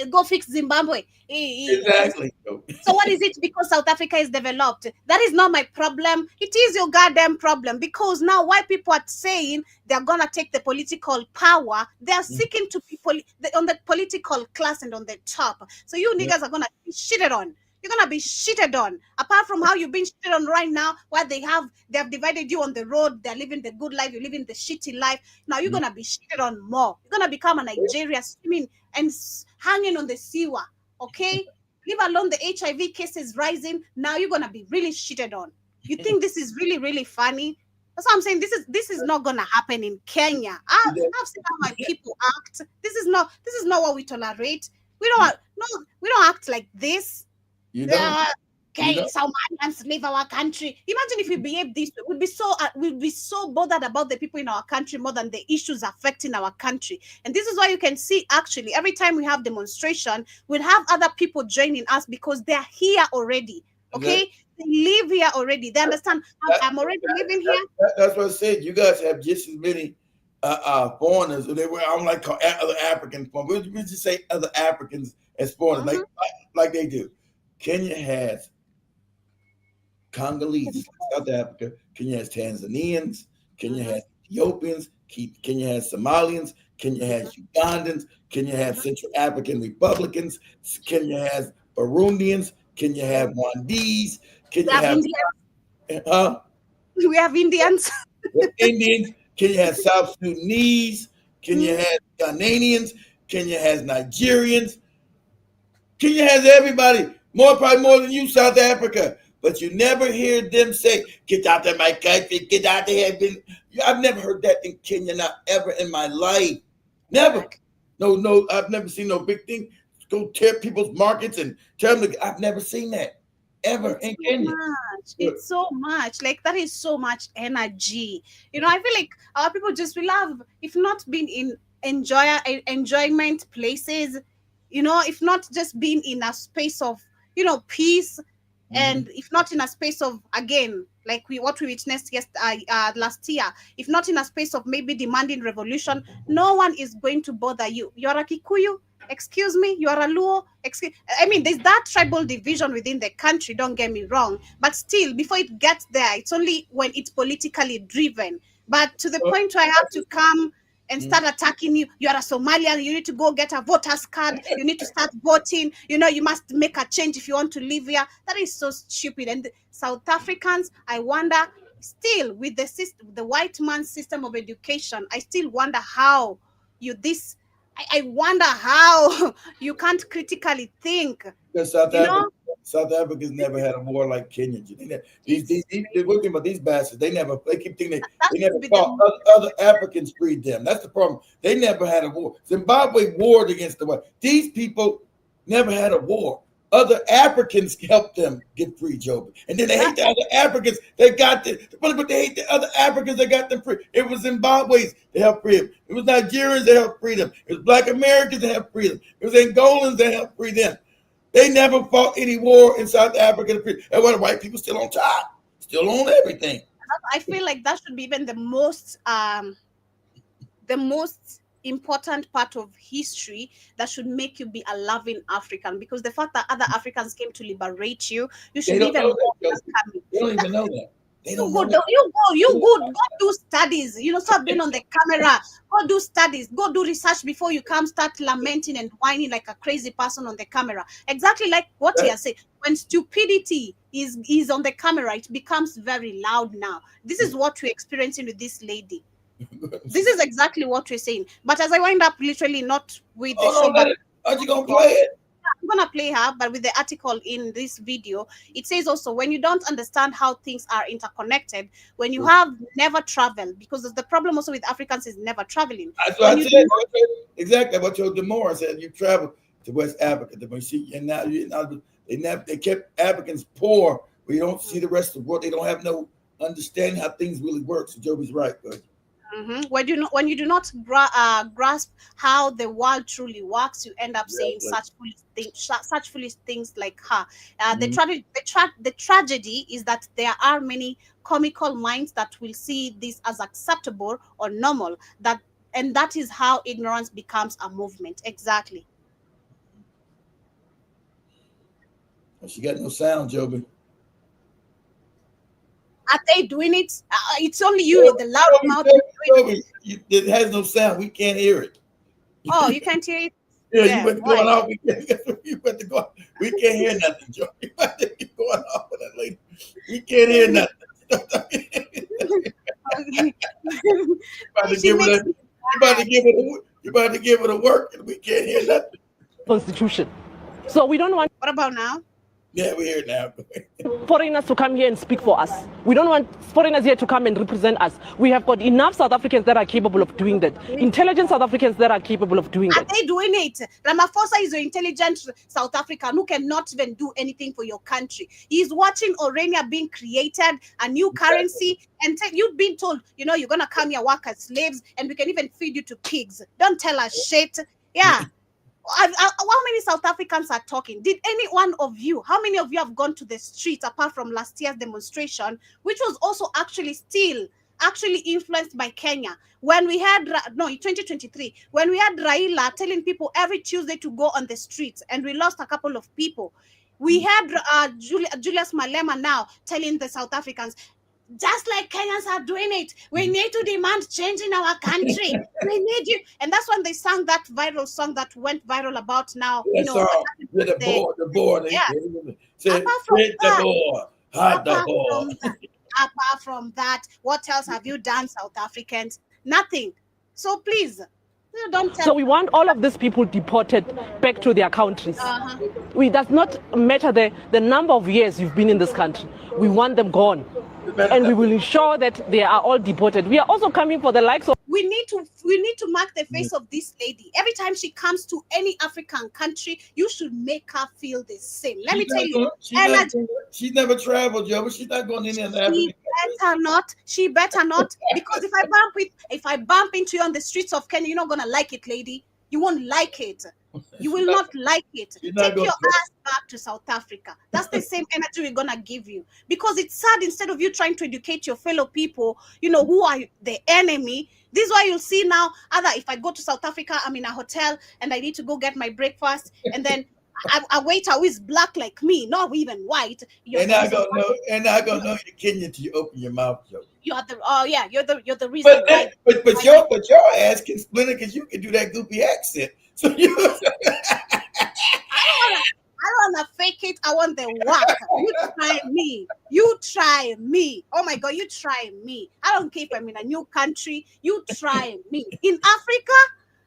go fix Zimbabwe. Exactly. So what is it because South Africa is developed? That is not my problem. It is your goddamn problem because now white people are saying they're gonna take the political power. They are seeking to be on the political class and on the top. So you niggas are gonna be shitted on. You're gonna be shitted on. Apart from how you've been shitted on right now, where they have divided you on the road, they're living the good life, you're living the shitty life. Now you're gonna be shitted on more. You're gonna become a Nigeria swimming and hanging on the sewer. Okay? Leave alone the HIV cases rising. Now you're gonna be really shitted on. You think this is really, really funny? That's what I'm saying. This is not gonna happen in Kenya. I've seen how my people act. This is not what we tolerate. We don't act like this. You don't. Okay, Somalians leave our country. Imagine if we behave this way. We'd be so bothered about the people in our country more than the issues affecting our country. And this is why you can see actually every time we have demonstration, we'll have other people joining us because they're here already. Okay, they live here already. They understand. I'm already living here. That's what I said. You guys have just as many foreigners. I'm like call other African foreigners. We just say other Africans as foreigners. Like like they do. Kenya has Congolese, South Africa. Kenya has Tanzanians. Kenya has Ethiopians. Kenya has Somalians. Kenya has Ugandans. Kenya has Central African Republicans. Kenya has Burundians. Kenya have Rwandese. We Kenya have have Indians. We have Indians. Indians. Kenya has South Sudanese. Kenya has Ghanaians. Kenya has Nigerians. Kenya has everybody. Probably more than you, South Africa. But you never hear them say, "Get out of my country, get out of here." I've never heard that in Kenya, not ever in my life. Never. No, I've never seen no big thing. Go tear people's markets and tell them I've never seen that ever in Kenya. It's so much. Like, that is so much energy. You know, I feel like our people just we love, if not being in enjoyment places, you know, if not just being in a space of, you know, peace, and if not in a space of, again, like what we witnessed last year, if not in a space of maybe demanding revolution, no one is going to bother you. You're a Kikuyu, excuse me, you are a Luo, I mean, there's that tribal division within the country, don't get me wrong, but still, before it gets there, it's only when it's politically driven. But to the point where I have to come and start attacking you. You are a Somalian. You need to go get a voter's card. You need to start voting. You know, you must make a change if you want to live here. That is so stupid. And the South Africans, I wonder, still with the system, the white man's system of education, I still wonder how you this. I wonder how you can't critically think. Because South Africa's never had a war like Kenya. They're working about these bastards. They keep thinking they never fought. Other Africans freed them. That's the problem. They never had a war. Zimbabwe warred against the white. These people never had a war. Other Africans helped them get free, Joby. And then they hate the other Africans. They got them. But they hate the other Africans that got them free. It was Zimbabweans that helped free them. It was Nigerians that helped free them. It was Black Americans that helped free them. It was Angolans that helped free them. They never fought any war in South Africa to free. And why the white people still on top, still on everything. I feel like that should be even the most important part of history that should make you be a loving African, because the fact that other Africans came to liberate you, you should even more welcoming. They don't even know that. They don't you go do studies, you know, stop being on the camera, go do studies, go do research before you come start lamenting and whining like a crazy person on the camera. Exactly like what you are saying. When stupidity is on the camera, it becomes very loud now. This is what we're experiencing with this lady. This is exactly what we're saying. But as I wind up, literally not with the show, but aren't you gonna play it? I'm gonna play her, but with the article in this video, it says also, when you don't understand how things are interconnected, when you have never traveled, because the problem also with Africans is never traveling. That's what I said. Exactly what your Demore said. You travel to West Africa, and now they kept Africans poor, where you don't see the rest of the world. They don't have no understanding how things really work. So Joby's right, but. When you do not grasp how the world truly works, you end up saying such foolish things like her. The tragedy is that there are many comical minds that will see this as acceptable or normal. And that is how ignorance becomes a movement. Exactly. She got no sound, Joby. Are they doing it? It's only you with the loud mouth. It has no sound. We can't hear it. Oh, you can't hear it? Yeah, you went going off. We can't hear nothing, Joe. You better be going off with that lady. We can't hear nothing. You about to give it a work, and we can't hear nothing. Constitution. So we don't want. What about now? Yeah, we're here now. Foreigners to come here and speak for us. We don't want foreigners here to come and represent us. We have got enough South Africans that are capable of doing that. Intelligent South Africans that are capable of doing that. Are they doing it? Ramaphosa is an intelligent South African who cannot even do anything for your country. He's watching Orania being created, a new currency, and you've been told, you know, you're going to come here, work as slaves, and we can even feed you to pigs. Don't tell us shit. Yeah. How many South Africans are talking? Did any one of you, how many of you have gone to the streets apart from last year's demonstration, which was also actually still actually influenced by Kenya. When we had, no, in 2023, when we had Raila telling people every Tuesday to go on the streets, and we lost a couple of people. We had Julius Malema now telling the South Africans, just like Kenyans are doing it, we need to demand change in our country. We need you. And that's when they sang that viral song that went viral about now, That song, with the board. Yeah. Said, Apart from hit the that, board, hot the board. apart from that, what else have you done, South Africans? Nothing. So please, you don't tell. So we want all of these people deported back to their countries. It does not matter the number of years you've been in this country. We want them gone. And we will ensure that they are all deported. We are also coming for the likes of. We need to mark the face of this lady. Every time she comes to any African country, you should make her feel the same. Let me tell you, She's never traveled, Joe, but she's not going in there. She better not, because if I bump into you on the streets of Kenya, you're not gonna like it, lady. You won't like it. You will not like it. Take your ass back to South Africa. That's the same energy we're gonna give you. Because it's sad, instead of you trying to educate your fellow people, who are the enemy. This is why you'll see now, if I go to South Africa, I'm in a hotel and I need to go get my breakfast, and then a waiter who is black like me, not even white. You're not gonna know you're Kenyan till you open your mouth, Joe. You're the reason. But your ass can splinter because you can do that goopy accent. So you. I don't want to fake it. I want the work. You try me. Oh my God, you try me. I don't care if I'm in a new country. You try me. In Africa,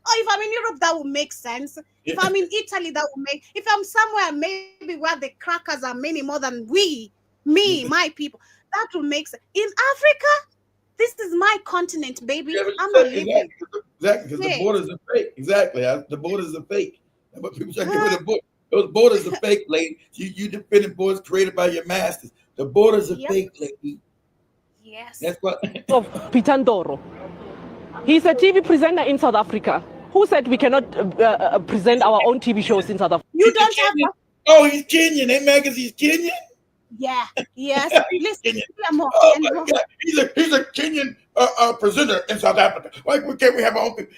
or if I'm in Europe, that would make sense. If I'm in Italy, that would make. If I'm somewhere maybe where the crackers are many more than my people, that would make sense. In Africa, this is my continent, baby. I'm a living. Exactly, because the borders are fake. Exactly, the borders are fake. But people try to get rid of borders. Those borders are fake, lady. You defending borders created by your masters. The borders are fake, lady. Yes. That's what. Of Pitandoro. He's a TV presenter in South Africa. Who said we cannot present our own TV shows in South Africa? You don't have. Oh, he's Kenyan. Hey, man, because he's Kenyan. Yeah. Yes. Listen. Oh my God. He's a Kenyan presenter in South Africa. Why can't we have our own people?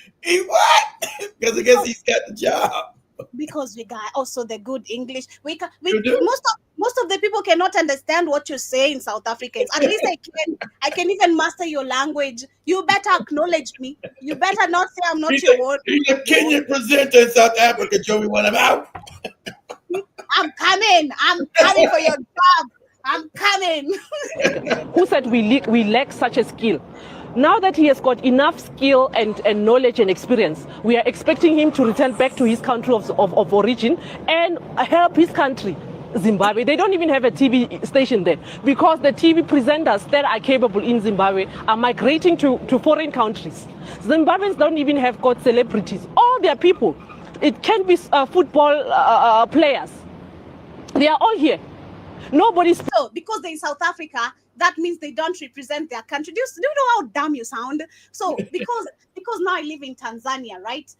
What? Because I guess he's got the job. Because we got also the good English. Most of the people cannot understand what you say in South Africans. At least I can even master your language. You better acknowledge me. You better not say I'm not your word. He's a Kenyan presenter in South Africa, Joey. Want him out? I'm coming for your job. I'm coming. Who said we lack such a skill? Now that he has got enough skill and knowledge and experience, we are expecting him to return back to his country of origin and help his country, Zimbabwe. They don't even have a TV station there because the TV presenters that are capable in Zimbabwe are migrating to foreign countries. Zimbabweans don't even have got celebrities. All their people, it can be football players. They are all here. Nobody's. So, because they're in South Africa, that means they don't represent their country. Do you know how dumb you sound? So because now I live in Tanzania, right?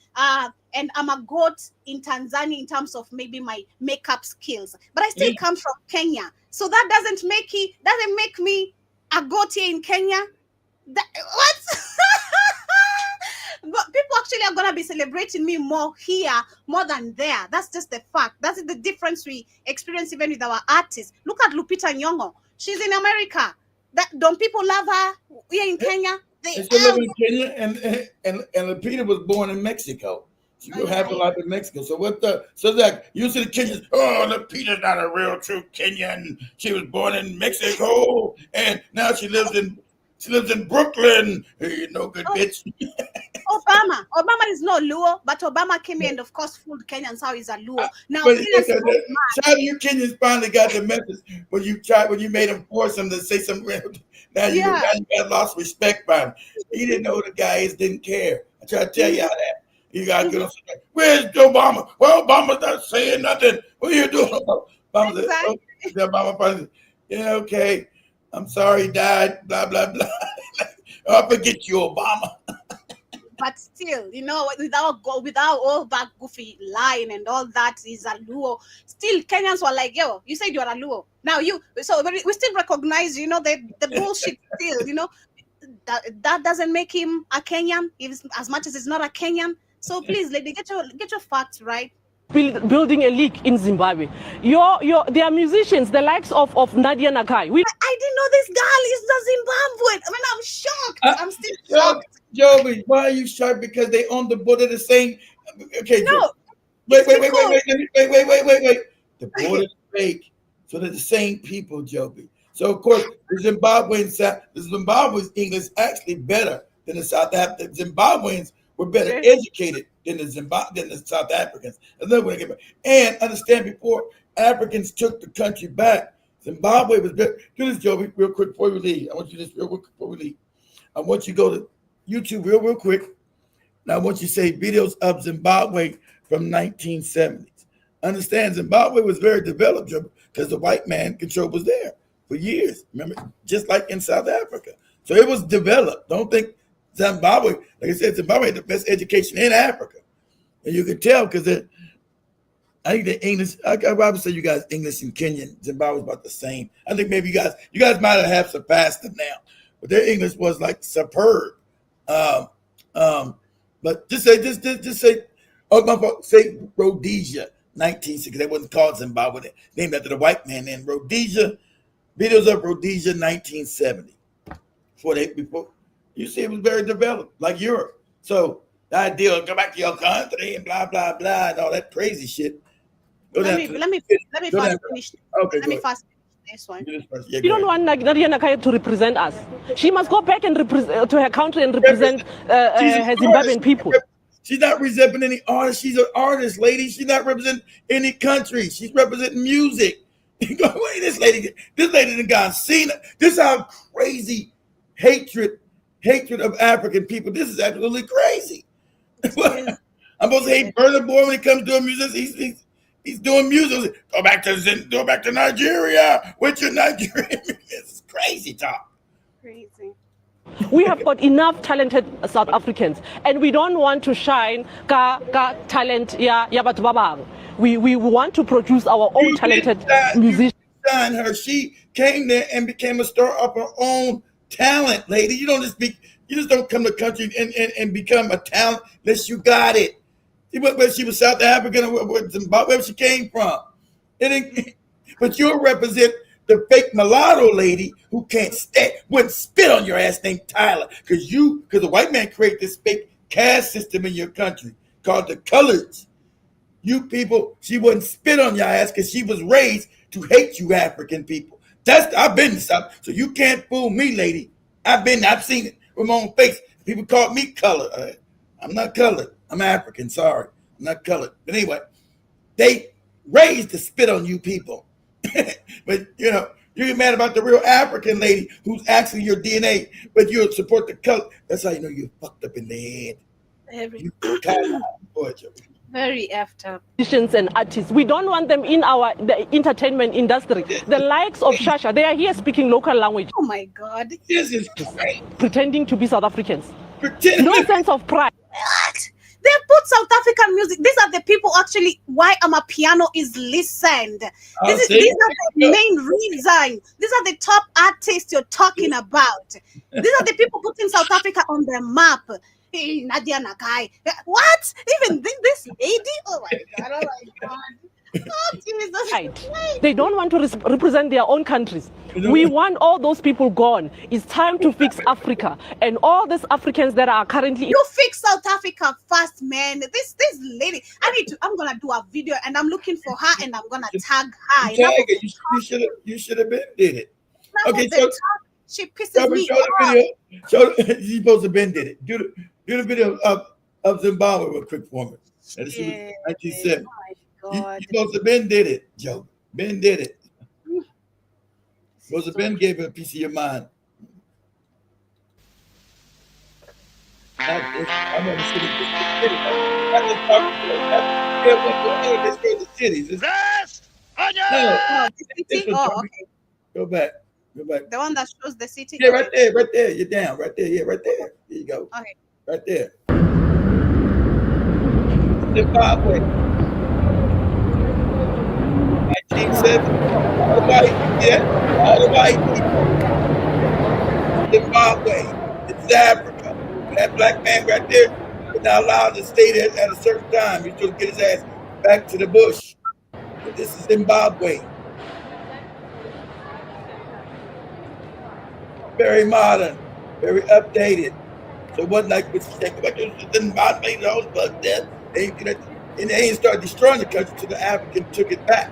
And I'm a goat in Tanzania in terms of maybe my makeup skills, but I still come from Kenya. So that doesn't make me a goat here in Kenya. What? But people actually are gonna be celebrating me more here, more than there. That's just the fact. That's the difference we experience even with our artists. Look at Lupita Nyong'o. She's in America. Don't people love her here in Kenya? She live in Kenya, and Lupita was born in Mexico. She grew half her life in Mexico. So that you see the Kenyans, Lupita's not a real true Kenyan. She was born in Mexico, and now she lives in Brooklyn. Hey, no good bitch. Obama is not Luo, but Obama came in and of course fooled Kenyans how he's a Luo. Now, how you Kenyans finally got the message when you made him force him to say something. Now you got lost respect by him. He didn't know who the guy is, didn't care. I try to tell y'all that. You gotta get on. Where's Obama? Well, Obama's not saying nothing. What are you doing? Obama said, Obama probably said, okay. I'm sorry he died. Blah blah blah. I forget you, Obama. But still, without all that goofy lying and all that, is a Luo. Still, Kenyans were like, yo, you said you're a Luo. Now we still recognize, the bullshit still, that doesn't make him a Kenyan, as much as he's not a Kenyan. So please, lady, get your facts right. Building a league in Zimbabwe. There are musicians, the likes of Nadia Nakai. I didn't know this girl is the Zimbabwean. I mean, I'm shocked. I'm still shocked. Joby, why are you shocked? Because they own the border the same. Okay, No. wait. The border is fake, so they're the same people, Joby. So of course, the Zimbabweans English actually better than the South Africans. The Zimbabweans were better educated than the South Africans. And understand, before Africans took the country back, Zimbabwe was better. Do this, Joby, real quick before we leave. I want you to real quick before we leave. I want you to go to YouTube real quick. Now I want you to say videos of Zimbabwe from 1970s. Understand, Zimbabwe was very developed because the white man control was there for years. Remember, just like in South Africa. So it was developed. Don't think Zimbabwe, like I said, Zimbabwe had the best education in Africa. And you can tell because I think the English, I would say you guys English and Kenyan, Zimbabwe was about the same. I think maybe you guys might have surpassed them now. But their English was like superb. But just say, oh my fault, say Rhodesia, 1960. They wasn't called Zimbabwe. They named after the white man in Rhodesia. Videos of Rhodesia, 1970. Before you see, it was very developed, like Europe. So the idea of go back to your country and blah blah blah and all that crazy shit. Let me first finish. Okay, let me first finish this one. Yeah, You don't want Nadia Nakai to represent us. She must go back and to her country and represent her Zimbabwean people. She's not representing any artist. She's an artist, lady. She's not representing any country. She's representing music. Wait, this lady done gone seen it. This is how crazy hatred of African people. This is absolutely crazy. I'm supposed to hate Burna Boy when it comes to music. He's doing music. Go back to Nigeria with your Nigerian. It's crazy talk. Crazy. We have got enough talented South Africans, and we don't want to shine ka talent ya batho ba bang. We want to produce our own talented musicians. She came there and became a star of her own talent, lady. You just don't come to the country and become a talent unless you got it. Whether she was South African or Zimbabwe, where she came from. But you'll represent the fake mulatto lady who wouldn't spit on your ass named Tyler. Because the white man created this fake caste system in your country called the coloreds. You people, she wouldn't spit on your ass because she was raised to hate you African people. I've been to South, so you can't fool me, lady. I've seen it with my own face. People call me colored. I'm not colored. I'm African, sorry. I'm not colored. But anyway, they raised to spit on you people. But you're mad about the real African lady who's actually your DNA, but you support the color. That's how you know you're fucked up in the head. Very effed up. Musicians and artists. We don't want them in the entertainment industry. The likes of Shasha, they are here speaking local language. Oh my God. This is great. Pretending to be South Africans. No sense of pride. What? They put South African music. These are the people actually why Amapiano is listened. These are the main reason. These are the top artists you're talking about. These are the people putting South Africa on the map. Hey, Nadia Nakai. What? Even this lady? Oh my God. Oh, Jesus. Right. They don't want to represent their own countries. We want all those people gone. It's time to fix Africa. And all these Africans that are currently... You fix South Africa first, man. This lady, I'm going to do a video and I'm looking for her and I'm going to tag her. You should have been did it. Okay, so... She pisses me off. You supposed to have been did it. Do the video of Zimbabwe real quick for me. And she was 1970. You supposed to have been did it, Joe. Ben did it. Supposed to have been gave her a piece of your mind. I'm going to see the cities. Rest on your okay. Go back. The one that shows the city. Yeah, right there. You're down. Right there. Yeah, right there. There you go. Okay. Right there. Zimbabwe. 1970. All the white people. Zimbabwe. is Africa. And that black man right there is not allowed to stay there at a certain time. He's going to get his ass back to the bush. But this is Zimbabwe. Very modern, very updated. So it wasn't like what you think about Zimbabwe, those bugs there. And they ain't started destroying the country until the African took it back.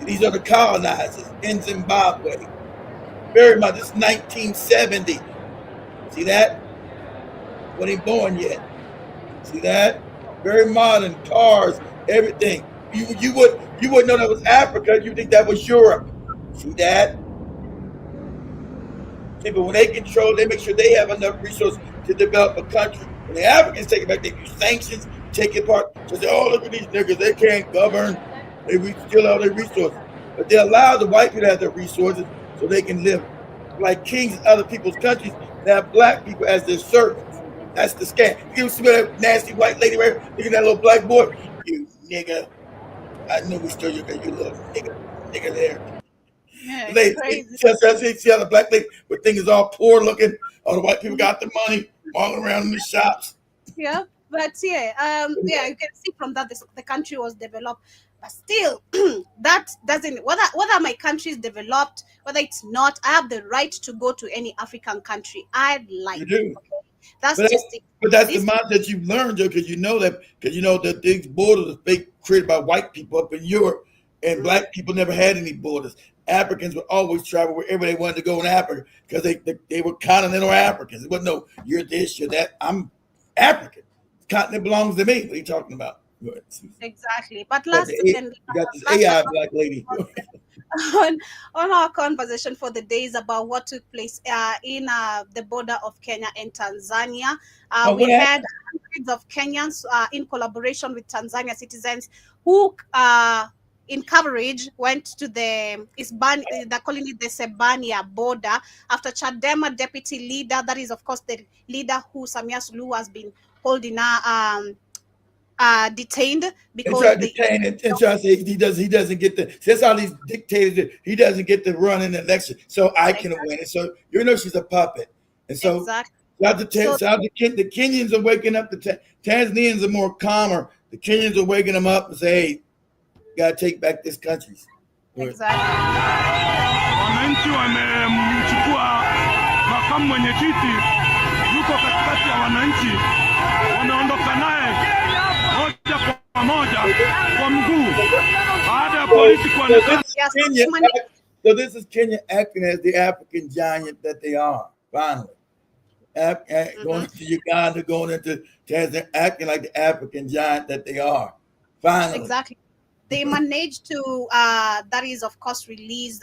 These are the colonizers in Zimbabwe. Very much. This is 1970. See that? Wasn't born yet. See that? Very modern cars, everything. You wouldn't know that was Africa. You think that was Europe. See that? See, but when they control, they make sure they have enough resources to develop a country. When the Africans take it back, they use sanctions, take it apart. So say, oh, look at these niggas, they can't govern. They steal all their resources. But they allow the white people to have their resources so they can live like kings in other people's countries and have black people as their servants. That's the scam. You see that nasty white lady right here? Look at that little black boy. You nigga. I know we stole you because you little nigga there. Yeah, They see how the black lady, but thing is all poor looking. All the white people got the money, walking around in the shops. Yeah, but yeah, you can see from that the country was developed, but still, that doesn't whether my country is developed, whether it's not, I have the right to go to any African country I'd like. You do. Okay? That's But just it. that's the mindset you've learned, Joe, because you know that these borders are fake, created by white people up in Europe, and black people never had any borders. Africans would always travel wherever they wanted to go in Africa because they were continental Africans. It wasn't no, you're this, you're that. I'm African. The continent belongs to me. What are you talking about? Exactly. But You last got this AI black lady. on our conversation for the days about what took place in the border of Kenya and Tanzania. We had hundreds of Kenyans in collaboration with Tanzania citizens who in coverage went to they're calling it the Sebania border after Chadema deputy leader, that is of course the leader who Samia Suluhu has been holding detained because and try to say he doesn't get the, that's how these dictators, he doesn't get to run in the election, so I can win it. So you know she's a puppet. And so the Kenyans are waking up, the Tanzanians are more calmer. The Kenyans are waking them up and say, hey, gotta take back this country. Wananchi wamemchukua makamu mwenyekiti, yuko katikati ya wananchi, wanaondoka naye moja kwa moja kwa mguu baada ya polisi kuonekana. So this is Kenya acting as the African giant that they are. Finally, going into Uganda, going into Tanzania, acting like the African giant that they are. Finally, exactly. They managed to, that is, of course, release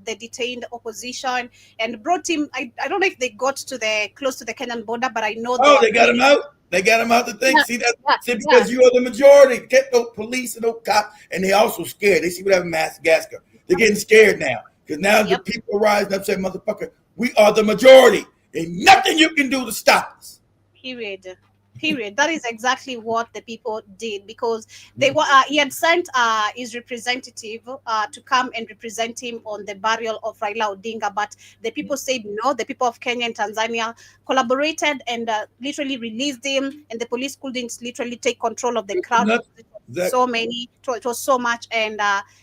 the detained opposition and brought him. I don't know if they got to close to the Kenyan border, but I know. They got him out. They got him out the thing. Because you are the majority. Get no police and no cops, and they also scared. They see what happened in Madagascar. They're getting scared now because now the people are rising up saying, "Motherfucker, we are the majority. Ain't nothing you can do to stop us." Period. That is exactly what the people did because they were. He had sent his representative to come and represent him on the burial of Raila Odinga, but the people said no. The people of Kenya and Tanzania collaborated and literally released him, and the police couldn't literally take control of the crowd. So many, it was so much, and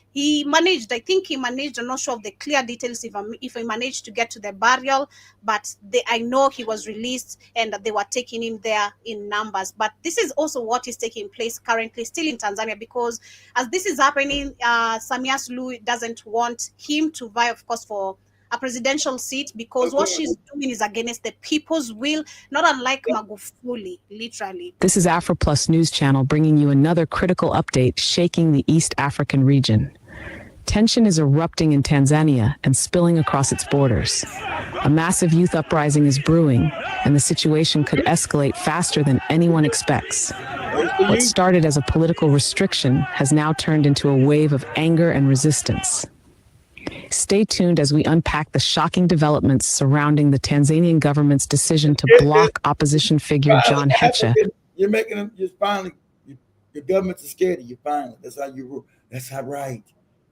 he managed. I think he managed. I'm not sure of the clear details if he managed to get to the burial, but I know he was released and they were taking him there in numbers. But this is also what is taking place currently, still in Tanzania, because as this is happening, Samia Suluhu doesn't want him to vie, of course, for a presidential seat because what she's doing is against the people's will, not unlike Magufuli, literally. This is AfriPlus News Channel bringing you another critical update shaking the East African region. Tension is erupting in Tanzania and spilling across its borders. A massive youth uprising is brewing, and the situation could escalate faster than anyone expects. What started as a political restriction has now turned into a wave of anger and resistance. Stay tuned as we unpack the shocking developments surrounding the Tanzanian government's decision to block opposition figure John Heche. You're making them, you're finally, your governments are scared of you finally. That's how you rule. That's how right.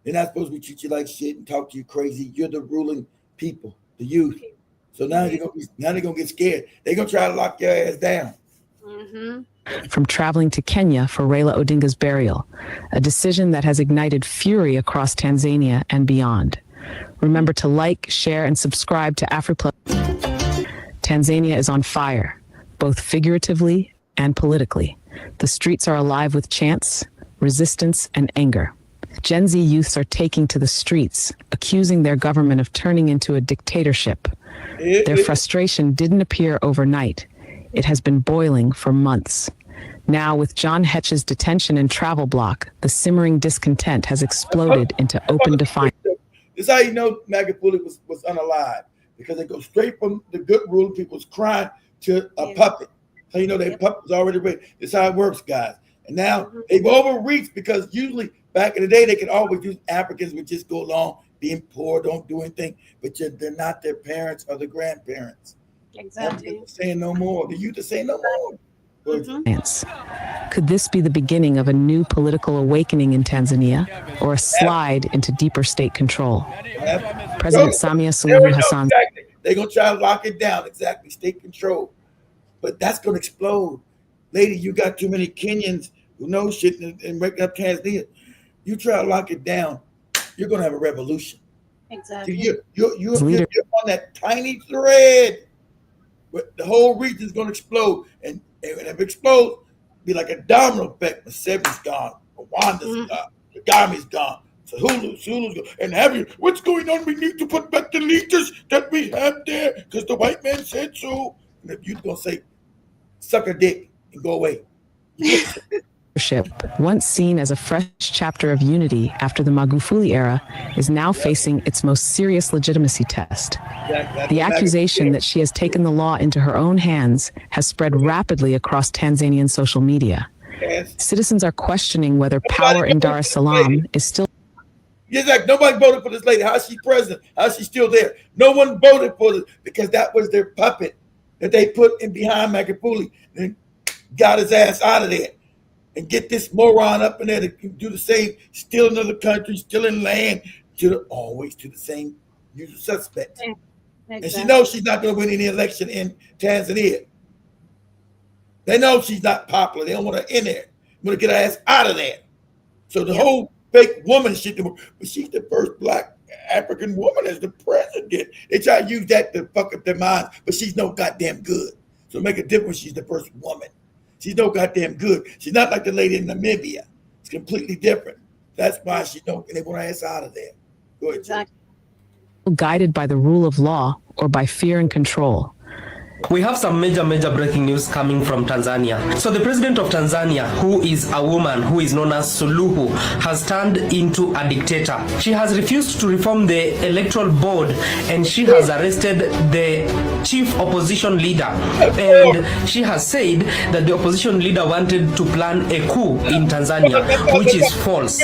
They're not supposed to treat you like shit and talk to you crazy. You're the ruling people, the youth. So now they're gonna get scared. They're gonna try to lock your ass down. From traveling to Kenya for Raila Odinga's burial, a decision that has ignited fury across Tanzania and beyond. Remember to like, share, and subscribe to AfriPlus. Tanzania is on fire, both figuratively and politically. The streets are alive with chants, resistance, and anger. Gen Z youths are taking to the streets, accusing their government of turning into a dictatorship. Their frustration didn't appear overnight. It has been boiling for months. Now, with John Hetch's detention and travel block, the simmering discontent has exploded into open defiance. This is how you know Magufuli was unalive, because they go straight from the good ruling people's crying to a puppet. So you know their puppet was already ready. This is how it works, guys. And now they've overreached, because usually back in the day they could always use Africans would just go along being poor, don't do anything, but they're not their parents or the grandparents. Exactly. Saying no more. The youth are saying no more. Could this be the beginning of a new political awakening in Tanzania, or a slide into deeper state control? President Samia Suluhu Hassan. Exactly. They're going to try to lock it down. Exactly. State control. But that's going to explode. Lady, you got too many Kenyans who know shit and break up Tanzania. You try to lock it down, you're going to have a revolution. Exactly. You're on that tiny thread. But the whole region is going to explode, and if it explodes, be like a domino effect. Museveni's gone, Rwanda's gone, Kagame's gone, Sulu's gone, and what's going on? We need to put back the leaders that we have there because the white man said so. And if you're going to say, suck a dick and go away. Once seen as a fresh chapter of unity after the Magufuli era, is now facing its most serious legitimacy test. The accusation that she has taken the law into her own hands has spread rapidly across Tanzanian social media. Citizens are questioning whether power in Dar es Salaam is still... It's like nobody voted for this lady. How is she president? How is she still there? No one voted for it because that was their puppet that they put in behind Magufuli and got his ass out of there. And get this moron up in there to do the same, steal another country, stealing land, always to the same usual suspect. Exactly. And she knows she's not going to win any election in Tanzania. They know she's not popular. They don't want her in there. They want to get her ass out of there. So the whole fake woman shit, but she's the first black African woman as the president. They try to use that to fuck up their minds, but she's no goddamn good. So make a difference. She's the first woman. She's no goddamn good. She's not like the lady in Namibia. It's completely different. That's why she don't, and they want her ass out of there. Go ahead. Exactly. Guided by the rule of law or by fear and control. We have some major breaking news coming from Tanzania. So the president of Tanzania, who is a woman who is known as Suluhu, has turned into a dictator. She has refused to reform the electoral board, and she has arrested the chief opposition leader. And she has said that the opposition leader wanted to plan a coup in Tanzania, which is false.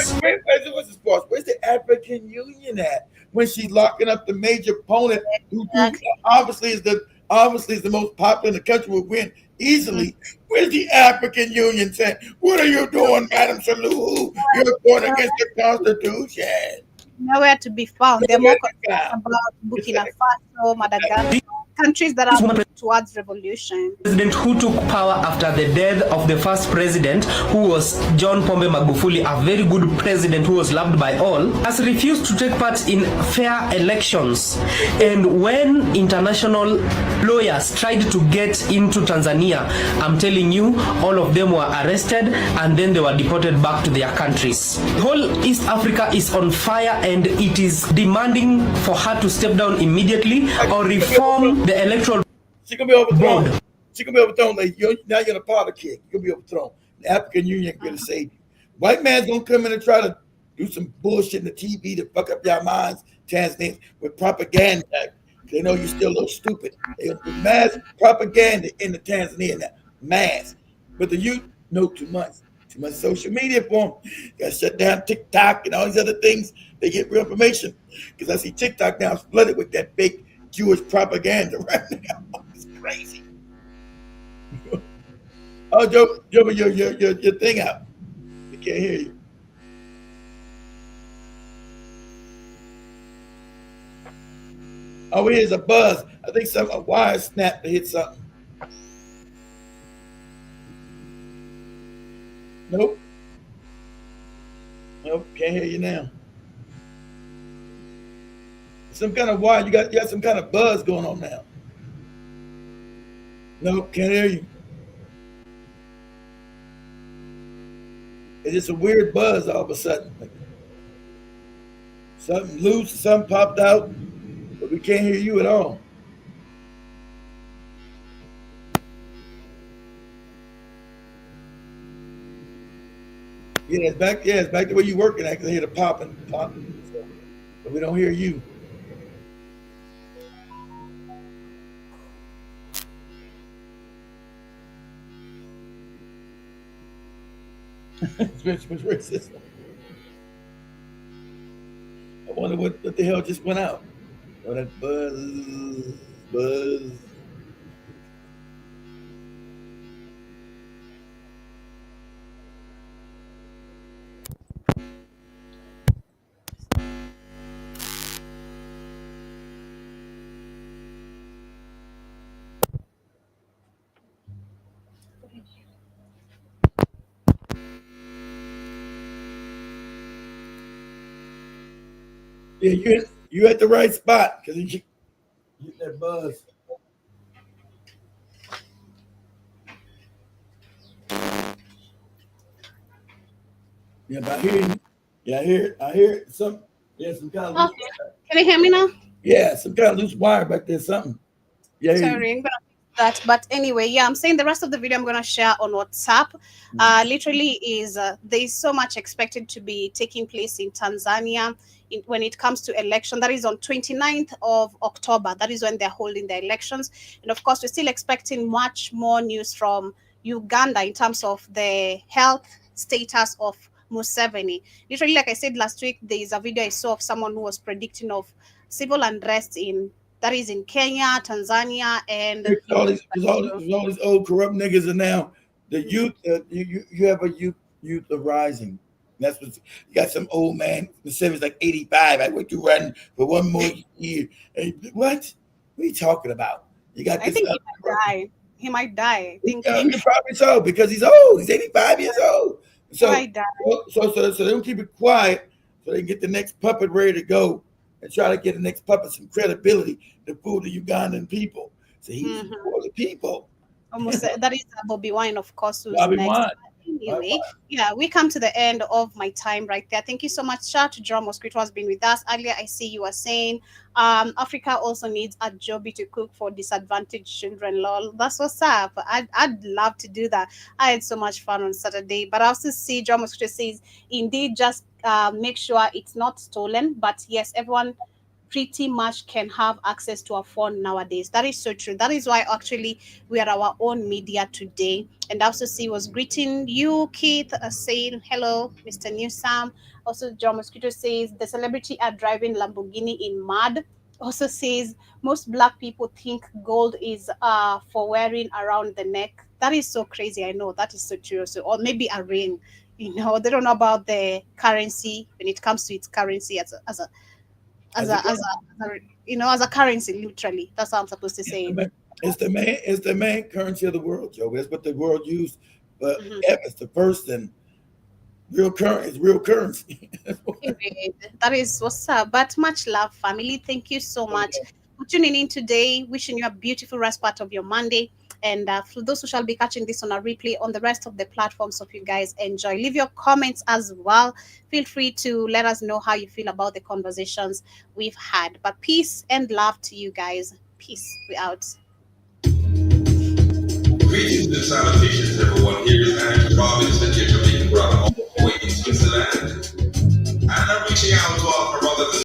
Where's the African Union at? When she's locking up the major opponent, who obviously is the most popular in the country, will win easily. Where's the African Union saying, what are you doing, Madam Suluhu? You're going against the Constitution. Nowhere to be found. They're more concerned about Burkina Faso, Madagascar, countries that are moving towards revolution. President who took power after the death of the first president, who was John Pombe Magufuli, a very good president who was loved by all, has refused to take part in fair elections. And when international lawyers tried to get into Tanzania, I'm telling you, all of them were arrested and then they were deported back to their countries. The whole East Africa is on fire, and it is demanding for her to step down immediately or reform the electoral. She gonna be overthrown. Board. She gonna be overthrown. Like now you're in a powder keg. You're gonna be overthrown. The African Union gonna save you. White man's gonna come in and try to do some bullshit in the TV to fuck up your minds, Tanzanians, with propaganda. They know you're still a little stupid. They gonna do mass propaganda in the Tanzania now. Mass. But the youth know too much. Too much social media for them. Got to shut down TikTok and all these other things. They get real information. Because I see TikTok now flooded with that fake Jewish propaganda right now. It's crazy. Oh, Joe, your thing out. We can't hear you. All we hear is a buzz. I think a wire snapped to hit something. Nope. Nope, can't hear you now. Some kind of wire. You got some kind of buzz going on now. Nope, can't hear you. It's just a weird buzz all of a sudden. Something loose, something popped out, but we can't hear you at all. Yeah, it's back. Yeah, it's back to where you working at. I hear the popping. So, but we don't hear you. Which racist. I wonder what the hell just went out. Oh, that buzz. Yeah, you at the right spot because you get that buzz. Yeah, but I hear some some kind of loose wire. Can you hear me now? Yeah, some kind of loose wire back there, something. Yeah, Sorry, I'm gonna fix that. But anyway, yeah, I'm saying the rest of the video I'm gonna share on WhatsApp. Literally is there is so much expected to be taking place in Tanzania when it comes to election. That is on 29th of October. That is when they're holding the elections. And of course, we're still expecting much more news from Uganda in terms of the health status of Museveni. Literally, like I said last week, there is a video I saw of someone who was predicting of civil unrest that is in Kenya, Tanzania, and there's all these old corrupt niggas, and now the youth. You have a youth rising. That's what you got. Some old man. The seven's like 85. I went to run for one more year. Hey, what are you talking about? You got. I think he might die. He might die. Probably so because he's old. He's 85 years old. So he might die. So they don't keep it quiet so they can get the next puppet ready to go and try to get the next puppet some credibility to fool the Ugandan people. So he's for the people. Almost that is Bobby Wine, of course, who's Bobby next. Wine. Anyway, yeah, we come to the end of my time right there. Thank you so much. Shout out to John Mosquito has been with us earlier. I see you were saying Africa also needs a jobby to cook for disadvantaged children. Lol, that's what's up. I'd love to do that. I had so much fun on Saturday. But I also see John Mosquito says, indeed, just make sure it's not stolen. But yes, everyone pretty much can have access to a phone nowadays. That is so true. That is why actually we are our own media today. And also see was greeting you, Keith, saying hello, Mr. Newsam. Also, John Mosquito says the celebrity are driving Lamborghini in mud. Also says most black people think gold is for wearing around the neck. That is so crazy. I know that is so true. So, or maybe a ring. You know, they don't know about the currency when it comes to its currency as a currency. Literally, that's how I'm supposed to say it. It's the main currency of the world, Joe. That's what the world used. But it's the first and real currency. That is what's up. But much love, family. Thank you so much for tuning in today. Wishing you a beautiful rest part of your Monday. And for those who shall be catching this on a replay on the rest of the platforms, hope you guys enjoy. Leave your comments as well. Feel free to let us know how you feel about the conversations we've had. But peace and love to you guys. Peace. We out. Greetings and salutations, everyone. Here is Andrew Robinson